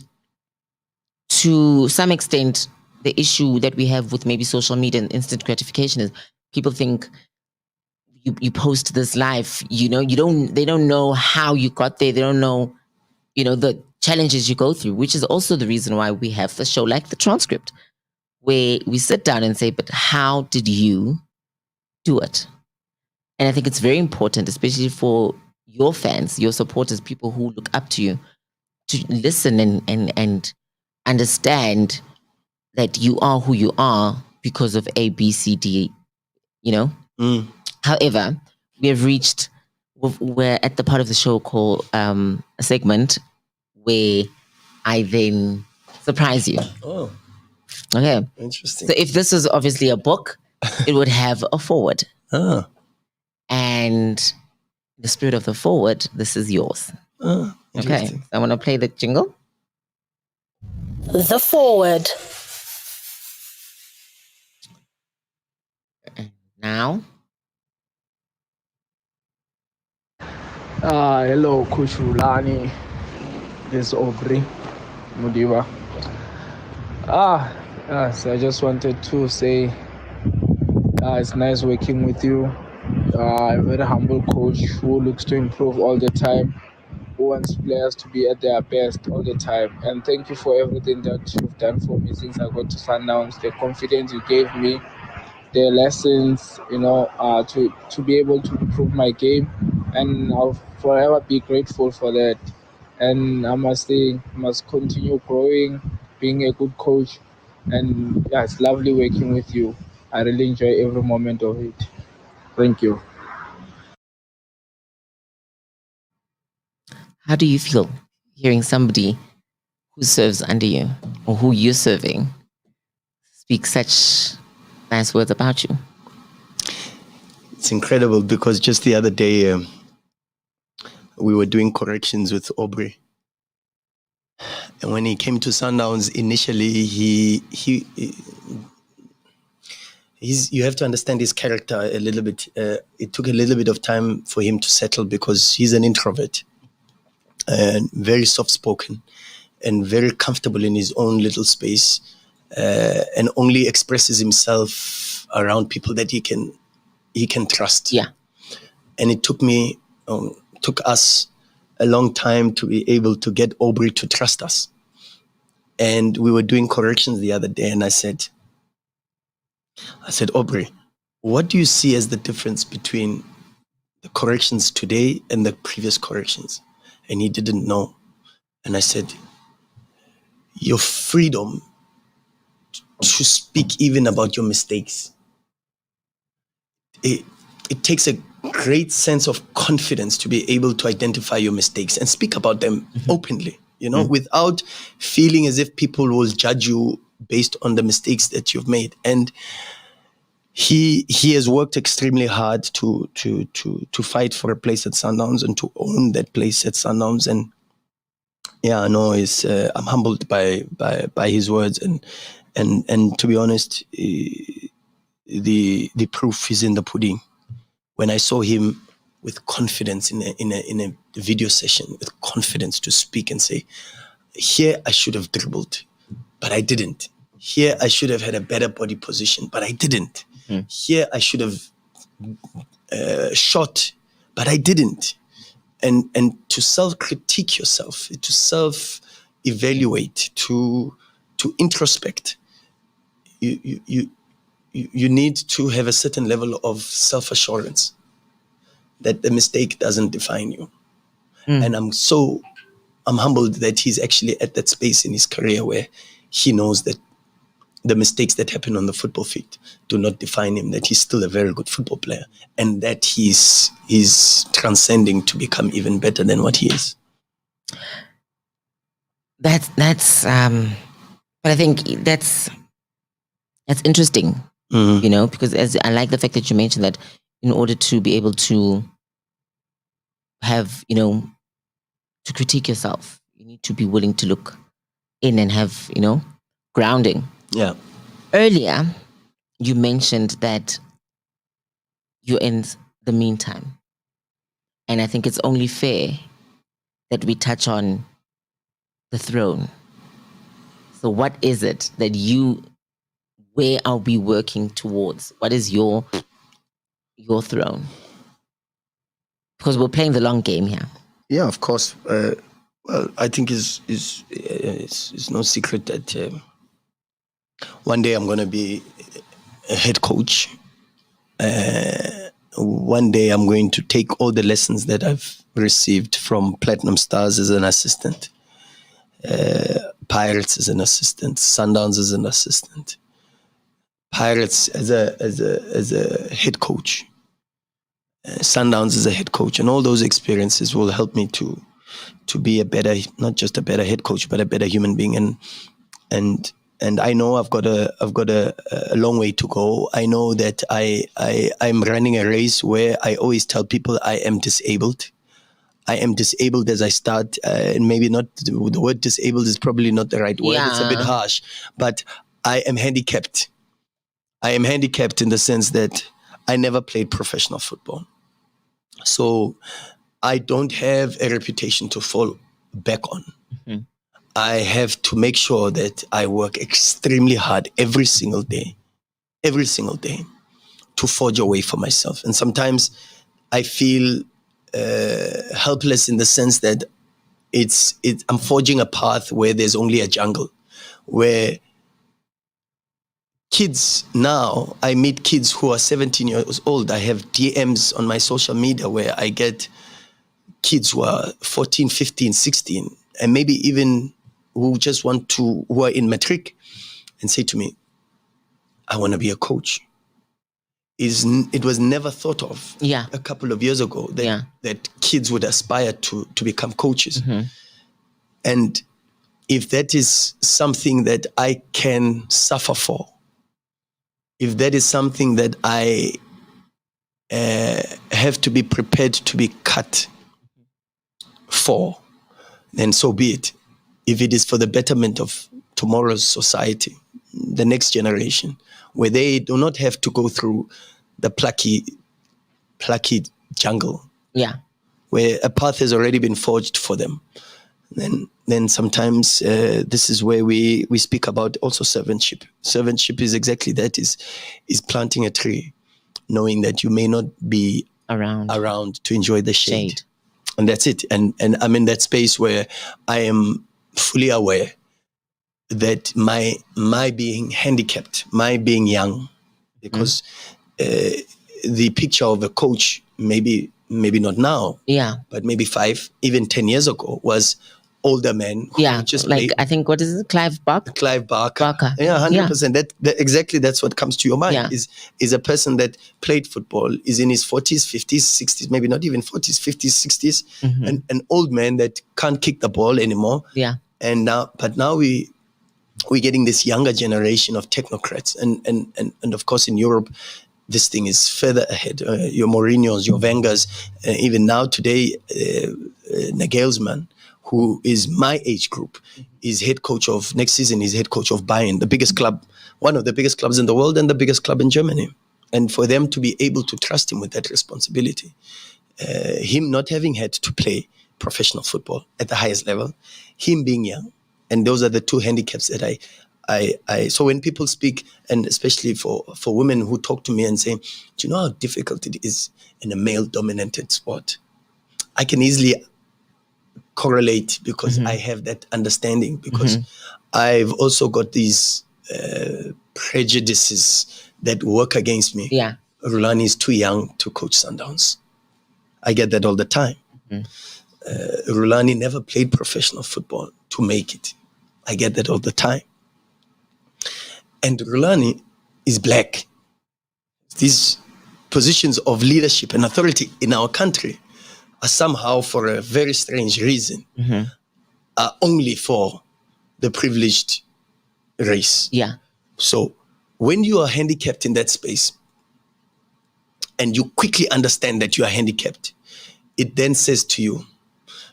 to some extent, the issue that we have with maybe social media and instant gratification is people think you post this life, they don't know how you got there. They don't know, the challenges you go through, which is also the reason why we have the show like the transcript, where we sit down and say, but how did you do it? And I think it's very important, especially for your fans, your supporters, people who look up to you, to listen and understand that you are who you are because of A, B, C, D, However, we're at the part of the show called a segment where I then surprise you. Oh, okay. Interesting. So if this was obviously a book, it would have a forward. And the spirit of the forward, this is yours. Okay. So I want to play the jingle. The forward. Now. Hello, Coach Rulani. This is Aubrey Mudiba. Yes, I just wanted to say it's nice working with you. A very humble coach who looks to improve all the time, who wants players to be at their best all the time. And thank you for everything that you've done for me since I got to Sundowns, the confidence you gave me, the lessons, to be able to improve my game. And I'll forever be grateful for that. And I must say, must continue growing, being a good coach. And yeah, it's lovely working with you. I really enjoy every moment of it. Thank you. How do you feel hearing somebody who serves under you, or who you're serving, speak such nice words about you? It's incredible, because just the other day we were doing corrections with Aubrey, and when he came to Sundowns initially, you have to understand his character a little bit. It took a little bit of time for him to settle, because he's an introvert and very soft-spoken and very comfortable in his own little space, and only expresses himself around people that he can trust. Yeah. And it took us a long time to be able to get Aubrey to trust us. And we were doing corrections the other day, and I said, Aubrey, what do you see as the difference between the corrections today and the previous corrections? And he didn't know. And I said, your freedom to speak even about your mistakes. It takes a great sense of confidence to be able to identify your mistakes and speak about them openly, without feeling as if people will judge you based on the mistakes that you've made. And he has worked extremely hard to fight for a place at Sundowns and to own that place at Sundowns. And yeah, no, I'm humbled by his words, and to be honest, the proof is in the pudding. When I saw him with confidence in a video session, with confidence to speak and say, here I should have dribbled, but I didn't. Here I should have had a better body position, but I didn't. Here I should have shot, but I didn't. And to self-critique yourself, to self-evaluate, to introspect, you need to have a certain level of self-assurance that the mistake doesn't define you. And I'm humbled that he's actually at that space in his career where he knows that the mistakes that happen on the football field do not define him, that he's still a very good football player, and that he's transcending to become even better than what he is. That's but I think that's interesting, you know, because as I like the fact that you mentioned that in order to be able to have, you know, to critique yourself, you need to be willing to look in and have, you know, grounding. Yeah. Earlier, you mentioned that you're in the meantime. And I think it's only fair that we touch on the throne. So what is it that where are we working towards? What is your throne? Because we're playing the long game here. Yeah, of course. Well, I think it's no secret that one day I'm going to be a head coach. One day I'm going to take all the lessons that I've received from Platinum Stars as an assistant, Pirates as an assistant, Sundowns as an assistant, Pirates as a head coach, Sundowns as a head coach, and all those experiences will help me to be a better, not just a better head coach, but a better human being. And I know I've got a long way to go. I know that I'm running a race where I always tell people I am disabled. I am disabled as I start, and maybe not the word disabled is probably not the right word. Yeah. It's a bit harsh, but I am handicapped. I am handicapped in the sense that I never played professional football. So I don't have a reputation to fall back on. Mm-hmm. I have to make sure that I work extremely hard every single day to forge a way for myself. And sometimes I feel helpless in the sense that I'm forging a path where there's only a jungle, where kids now, I meet kids who are 17 years old. I have DMs on my social media where I get kids who are 14, 15, 16, and maybe even who are in matric and say to me, I want to be a coach. It was never thought of a couple of years ago that kids would aspire to become coaches. Mm-hmm. And if that is something that I can suffer for, if that is something that I have to be prepared to be cut for, then so be it. If it is for the betterment of tomorrow's society, the next generation, where they do not have to go through the plucky jungle, where a path has already been forged for them, then sometimes this is where we speak about also servantship. Servantship is exactly that, is planting a tree, knowing that you may not be around to enjoy the shade. And that's it. And I'm in that space where I am fully aware that my being handicapped, my being young, because the picture of a coach, maybe not now, but maybe 5, even 10 years ago, was older men who just like I think, what is it, Clive Barker? Yeah, 100%. That exactly, that's what comes to your mind. Is a person that played football, is in his 40s, 50s, 60s, maybe not even 40s, 50s, 60s, an old man that can't kick the ball anymore. And now we're getting this younger generation of technocrats, and of course in Europe this thing is further ahead. Your Mourinho's, your Wenger's, even now today, Nagelsmann, who is my age group, is head coach of, next season, is head coach of Bayern, the biggest club, one of the biggest clubs in the world and the biggest club in Germany. And for them to be able to trust him with that responsibility, him not having had to play professional football at the highest level, him being young, and those are the two handicaps that I so when people speak, and especially for women who talk to me and say, do you know how difficult it is in a male-dominated sport? I can easily correlate because I have that understanding, because I've also got these prejudices that work against me. Rulani is too young to coach Sundowns. I get that all the time. Rulani never played professional football to make it. I get that all the time. and Rulani is black. These positions of leadership and authority in our country are somehow, for a very strange reason, are only for the privileged race. Yeah. So when you are handicapped in that space and you quickly understand that you are handicapped, it then says to you,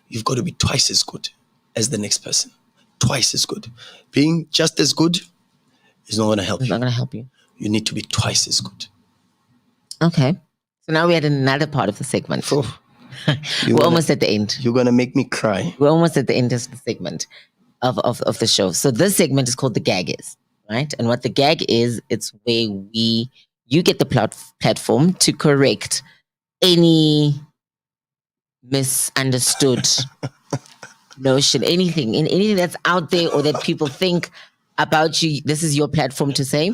you've got to be twice as good as the next person. Twice as good. Being just as good is not going to help you. It's not going to help you. You need to be twice as good. Okay. So now we're at another part of the segment. We're almost at the end. You're going to make me cry. We're almost at the end of the segment of the show. So this segment is called The Gag Is, right? And what the gag is, it's where you get the platform to correct any misunderstood notion, anything that's out there or that people think about you. This is your platform to say.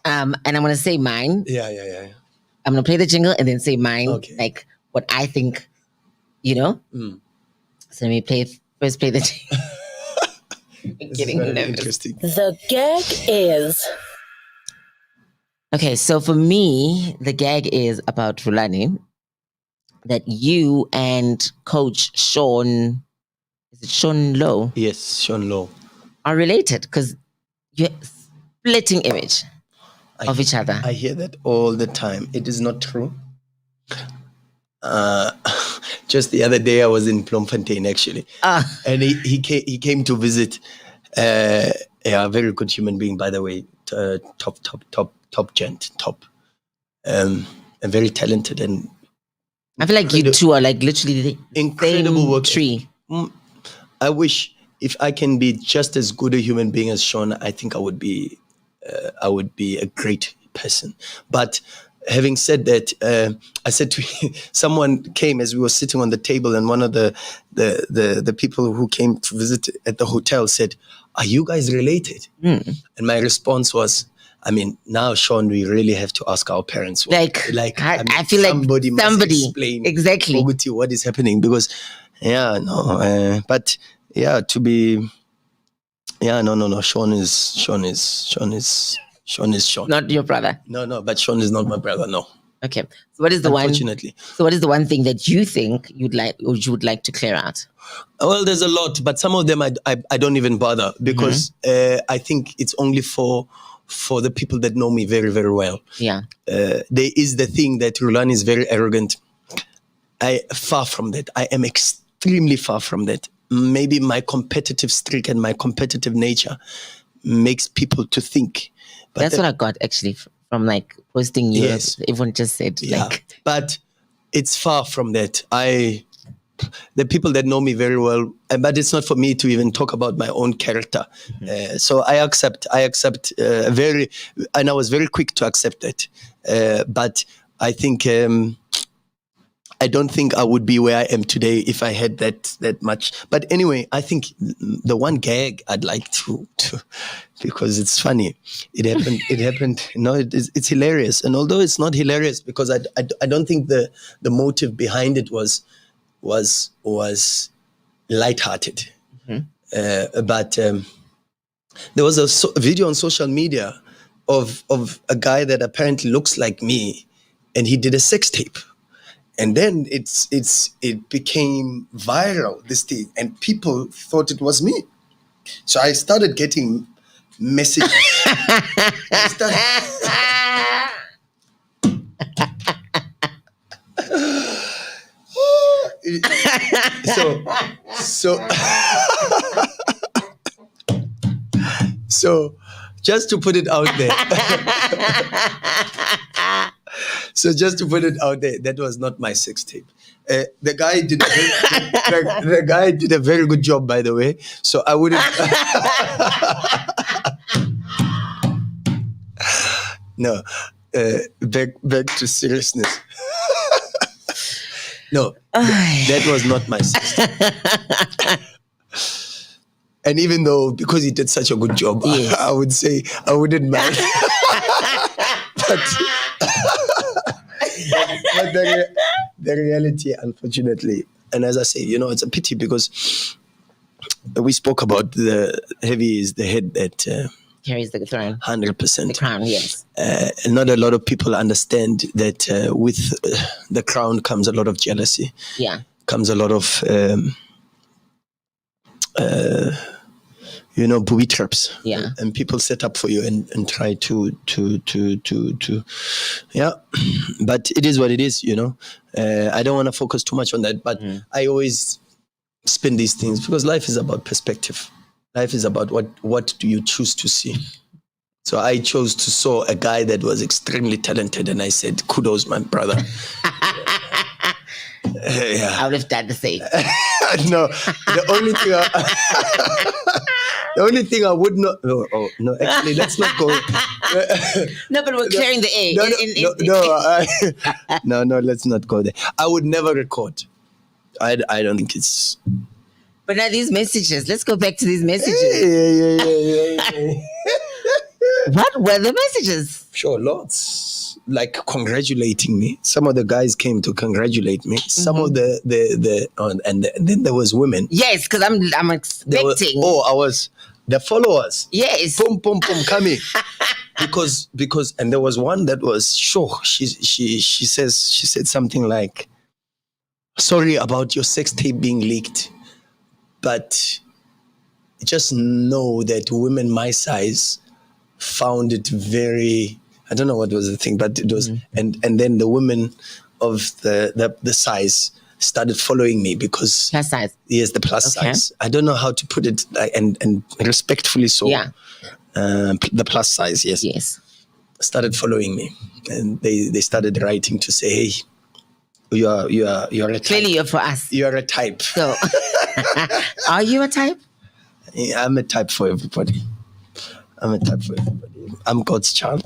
And I'm going to say mine. Yeah. I'm going to play the jingle and then say mine, Okay. like what I think, So let me first play the jingle. Getting nervous. Interesting. The gag is. Okay, so for me, the gag is about Rulani, that you and Coach Sean, is it Sean Lowe? Yes, Sean Lowe. Are related because you're splitting image of each other. I hear that all the time. It is not true. Just the other day, I was in Bloemfontein actually, and he came to visit. A very good human being, by the way. Top gent, and very talented, and I feel like you two are like literally the incredible same work tree. I wish if I can be just as good a human being as Sean, I think I would be a great person. But having said that, I said to someone came as we were sitting on the table, and one of the people who came to visit at the hotel said, "Are you guys related?" And my response was, I mean, now, Sean, we really have to ask our parents. I feel like somebody must explain exactly what is happening, because, but yeah, to be, no. Sean is Sean. not your brother. No, but Sean is not my brother. No. Okay. So what is the Unfortunately. So what is the one thing that you think you would like to clear out? Well, there's a lot, but some of them I don't even bother, because I think it's only for the people that know me very, very well. Yeah. There is the thing that Rulani is very arrogant. Far from that. I am extremely far from that. Maybe my competitive streak and my competitive nature makes people to think. But that's what I got actually from like posting you. Yes. Everyone just said but it's far from that. The people that know me very well, but it's not for me to even talk about my own character. So I accept and I was very quick to accept that. But I think I don't think I would be where I am today if I had that much. But anyway, I think the one gag I'd like to because it's funny. It happened. No, it's hilarious. And although it's not hilarious, because I don't think the motive behind it was lighthearted. But there was a video on social media of a guy that apparently looks like me, and he did a sex tape. And then it became viral, this thing, and people thought it was me. So I started getting messages. So just to put it out there. So just to put it out there, that was not my sex tape. The guy did a very good job, by the way. So I wouldn't. No, back to seriousness. No, that was not my sex tape. And even though, because he did such a good job, yes. I would say I wouldn't mind. But the reality, unfortunately, and as I say, it's a pity, because we spoke about the heavy is the head that carries the throne. 100%. The crown, yes. Not a lot of people understand that with the crown comes a lot of jealousy. Yeah. Comes a lot of booby traps. Yeah. And people set up for you and try to yeah. But it is what it is, I don't want to focus too much on that, but I always spin these things because life is about perspective. Life is about what do you choose to see. So I chose to saw a guy that was extremely talented, and I said, kudos, my brother. I would have done the same. No, the only thing I would not. No, actually, let's not go. No, but we're clearing the air. No, let's not go there. I would never record. I don't think it's. But now these messages. Let's go back to these messages. Yeah. What were the messages? Sure, lots. Like congratulating me. Some of the guys came to congratulate me. Some of the and then there was women. Yes, because I'm expecting. I was the followers. Yes. Boom, coming. because and there was one that was sure. She said something like, "Sorry about your sex tape being leaked, but just know that women my size found it very." I don't know what was the thing, but it was, and then the women of the size started following me because plus size. Yes, the plus size. I don't know how to put it, and respectfully so. Yeah. The plus size, yes. Yes. Started following me, and they started writing to say, "Hey, you're a type. Clearly you're for us. You're a type." So, are you a type? I'm a type for everybody. I'm God's child.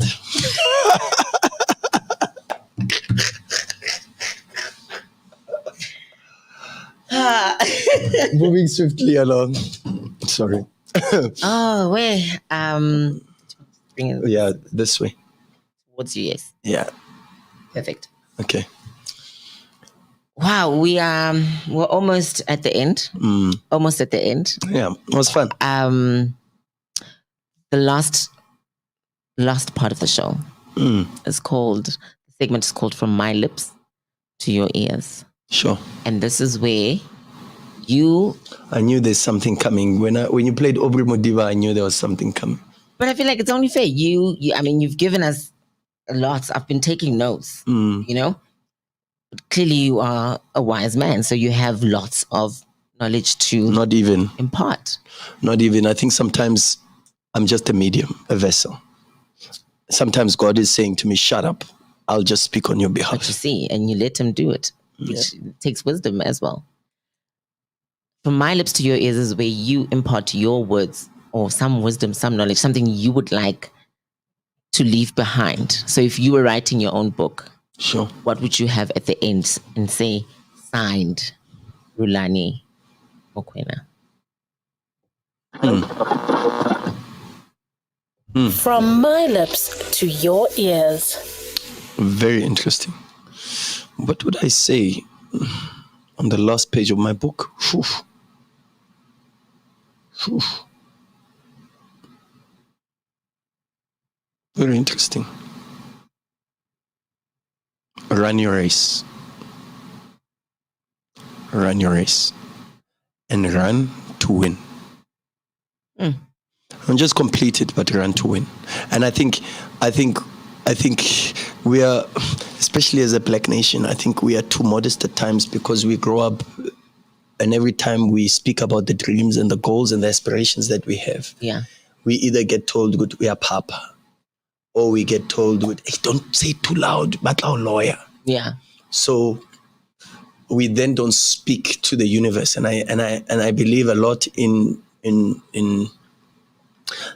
Moving swiftly along. Sorry. Oh, where? Bring it Yeah, this way. towards you, yes. Yeah. Perfect. Okay. Wow, we're almost at the end. Almost at the end. Yeah, it was fun. The last part of the show the segment is called From My Lips to Your Ears. Sure. And this is where I knew there's something coming. When you played Aubrey Modiba, I knew there was something coming. But I feel like it's only fair. You've given us lots. I've been taking notes, But clearly you are a wise man, so you have lots of knowledge to Not even. impart. Not even. I think sometimes I'm just a medium, a vessel. Sometimes God is saying to me, shut up. I'll just speak on your behalf. But you see, and you let him do it, which takes wisdom as well. From my lips to your ears is where you impart your words or some wisdom, some knowledge, something you would like to leave behind. So if you were writing your own book, sure, what would you have at the end and say, signed, Rulani Mokwena? From my lips to your ears. Very interesting. What would I say on the last page of my book? Very interesting. Run your race. Run your race. And run to win. Don't just complete it, but run to win. And I think we are, especially as a black nation, I think we are too modest at times because we grow up and every time we speak about the dreams and the goals and the aspirations that we have, we either get told, good, we are papa, or we get told, good, hey, don't say it too loud, but our lawyer. Yeah. So we then don't speak to the universe. And I believe a lot in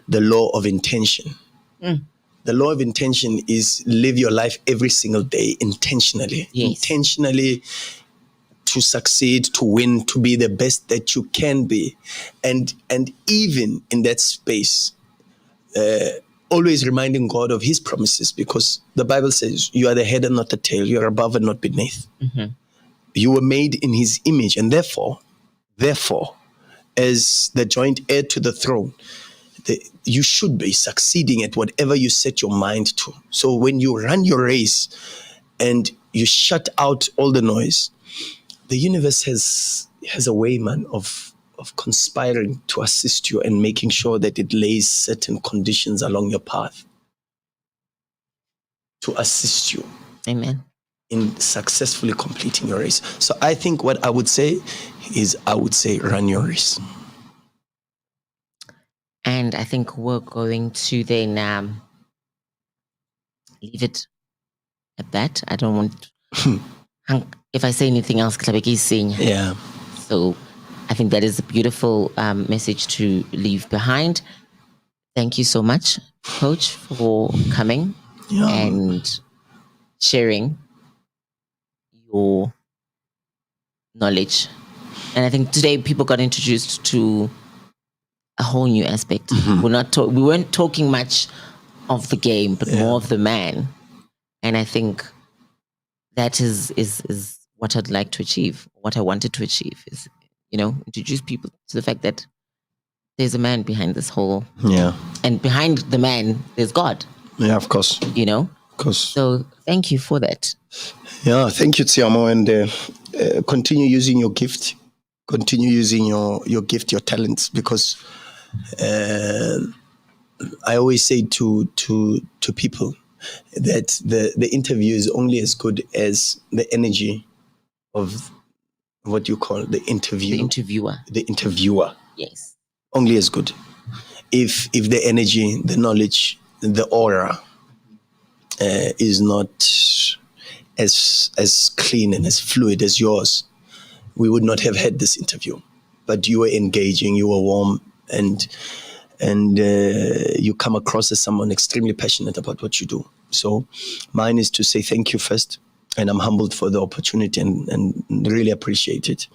the law of intention. The law of intention is live your life every single day intentionally. Yes. Intentionally to succeed, to win, to be the best that you can be. And even in that space, always reminding God of his promises, because the Bible says you are the head and not the tail. You are above and not beneath. You were made in his image, and therefore, as the joint heir to the throne, you should be succeeding at whatever you set your mind to. So when you run your race and you shut out all the noise, the universe has a way, man, of conspiring to assist you and making sure that it lays certain conditions along your path to assist you. Amen. In successfully completing your race. So I think what I would say is, run your race. And I think we're going to then leave it at that. I don't want, if I say anything else, Klabeki is saying. Yeah. So I think that is a beautiful message to leave behind. Thank you so much, Coach, for coming and sharing your knowledge. And I think today people got introduced to a whole new aspect. We weren't talking much of the game, but more of the man. And I think that is what I'd like to achieve. What I wanted to achieve is, introduce people to the fact that there's a man behind this whole. Yeah. And behind the man, there's God. Yeah, of course. Of course. So thank you for that. Yeah, thank you, Tsiamo, and continue using your gift. Continue using your gift, your talents, because I always say to people that the interview is only as good as the energy of what you call the interview. The interviewer. Yes. Only as good. If the energy, the knowledge, the aura is not as clean and as fluid as yours, we would not have had this interview. But you were engaging, you were warm, and you come across as someone extremely passionate about what you do. So mine is to say thank you first, and I'm humbled for the opportunity and really appreciate it.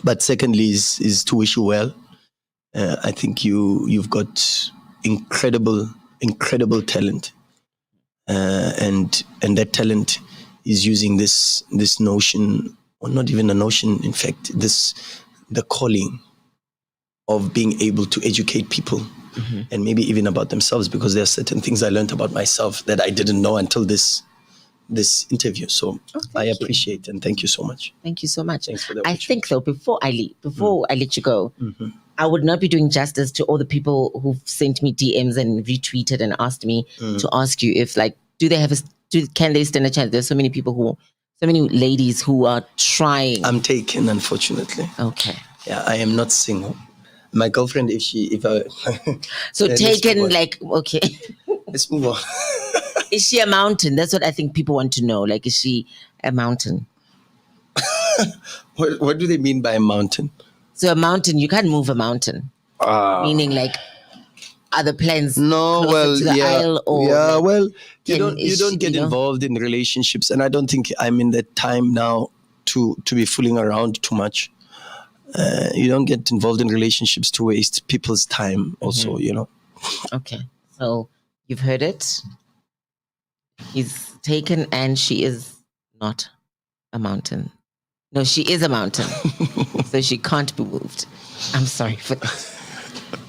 But secondly is to wish you well. I think you've got incredible talent, and that talent is using this notion, or not even a notion, in fact, the calling of being able to educate people, and maybe even about themselves, because there are certain things I learned about myself that I didn't know until this interview. So I appreciate and thank you so much. Thank you so much. Thanks for the I think though, before I let you go, I would not be doing justice to all the people who've sent me DMs and retweeted and asked me to ask you if, like, can they stand a chance? There's so many ladies who are trying. I'm taken, unfortunately. Okay. Yeah, I am not single. My girlfriend, if I so taken, like, okay. Let's move on. Is she a mountain? That's what I think people want to know. Like, is she a mountain? What do they mean by a mountain? So a mountain, you can't move a mountain. Meaning, like, are the plans closer to the aisle, or you don't get involved in relationships, and I don't think I'm in that time now to be fooling around too much. You don't get involved in relationships to waste people's time also, Okay. So you've heard it. He's taken, and she is not a mountain. No, she is a mountain. So she can't be moved. I'm sorry for that.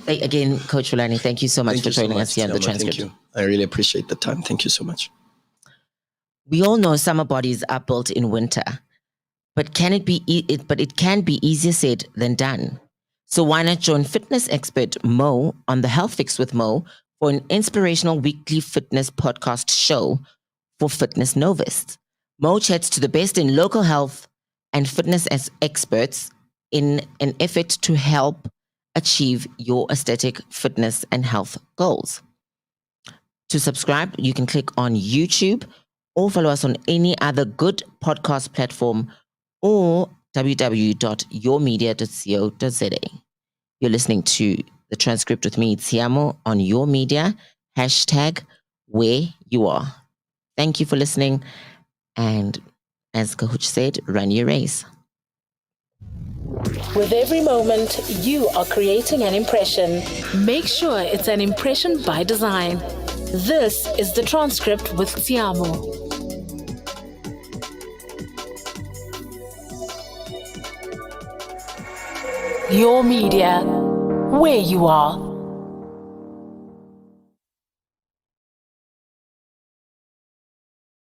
Again, Coach Rulani, thank you so much for joining us here on the transcript. Thank you. I really appreciate the time. Thank you so much. We all know summer bodies are built in winter, but it can be easier said than done. So why not join fitness expert Mo on the Health Fix with Mo for an inspirational weekly fitness podcast show for fitness novices. Mo chats to the best in local health and fitness as experts in an effort to help achieve your aesthetic, fitness, and health goals. To subscribe, you can click on YouTube or follow us on any other good podcast platform or www.yourmedia.co.za. You're listening to The Transcript with me, Tsiamo, on Your Media, #where you are. Thank you for listening. And as Coach said, run your race. With every moment, you are creating an impression. Make sure it's an impression by design. This is The Transcript with Tsiamo. Your Media, where you are.